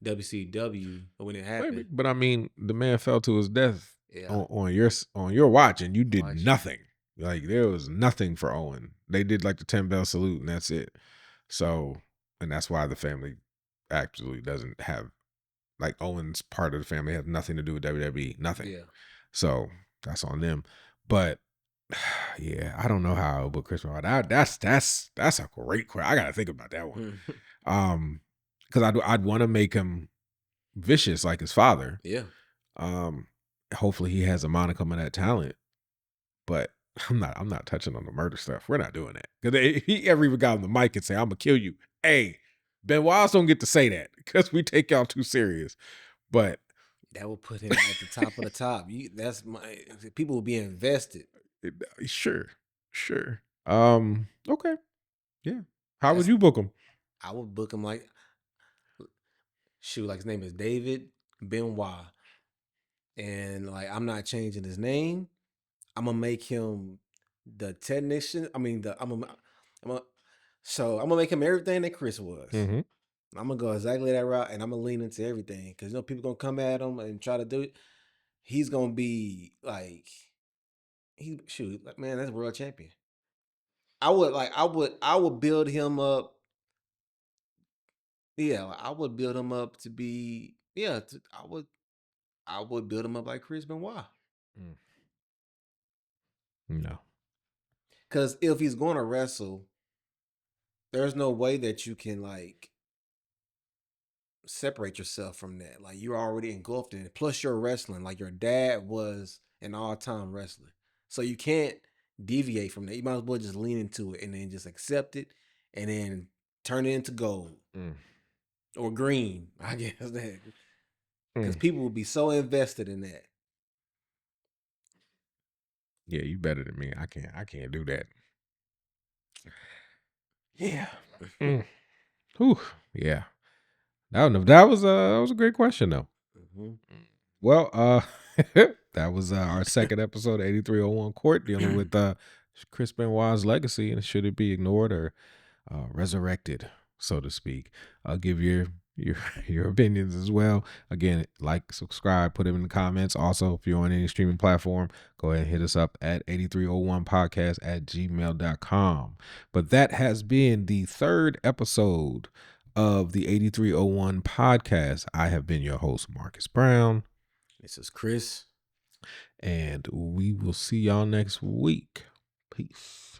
WCW when it happened. Maybe. But I mean, the man fell to his death on your watch, and you did nothing. Like, there was nothing for Owen. They did like the 10-bell salute, and that's it. So, and that's why the family actually doesn't have, like, Owen's part of the family has nothing to do with WWE. Nothing. Yeah. So that's on them. But yeah, I don't know how, but Chris Benoit, that's a great question. I gotta think about that one. Because I'd want to make him vicious like his father. Yeah. Hopefully he has a monicum of that talent. But I'm not touching on the murder stuff. We're not doing that. Because he ever even got on the mic and say, "I'm gonna kill you." Hey, Benoit don't get to say that because we take y'all too serious. But that will put him at the top of the top. People will be invested. Sure. Okay. Yeah. How would you book him? I would book him like his name is David Benoit. And like, I'm not changing his name. I'm gonna make him the technician. I mean, I'm gonna make him everything that Chris was. Mm-hmm. I'm gonna go exactly that route, and I'm gonna lean into everything because people gonna come at him and try to do it. He's gonna be like, man, that's world champion. I would build him up. Yeah, I would build him up to be. Yeah, I would build him up like Chris Benoit. No. Because if he's going to wrestle, there's no way that you can like separate yourself from that. Like you're already engulfed in it. Plus, you're wrestling. Like your dad was an all-time wrestler, so you can't deviate from that. You might as well just lean into it and then just accept it, and then turn it into gold or green. I guess that because people will be so invested in that. Yeah, you better than me. I can't do that. Yeah. Whew. Yeah. That was a great question though. Well, that was our second episode of 8301 Court, dealing with Chris Benoit's legacy and should it be ignored or resurrected, so to speak. I'll give your opinions as well. Again, like, subscribe, put them in the comments. Also, if you're on any streaming platform, go ahead and hit us up at 8301podcast@gmail.com. But that has been the third episode of the 8301 podcast. I have been your host, Marcus Brown. This is Chris. And we will see y'all next week. Peace.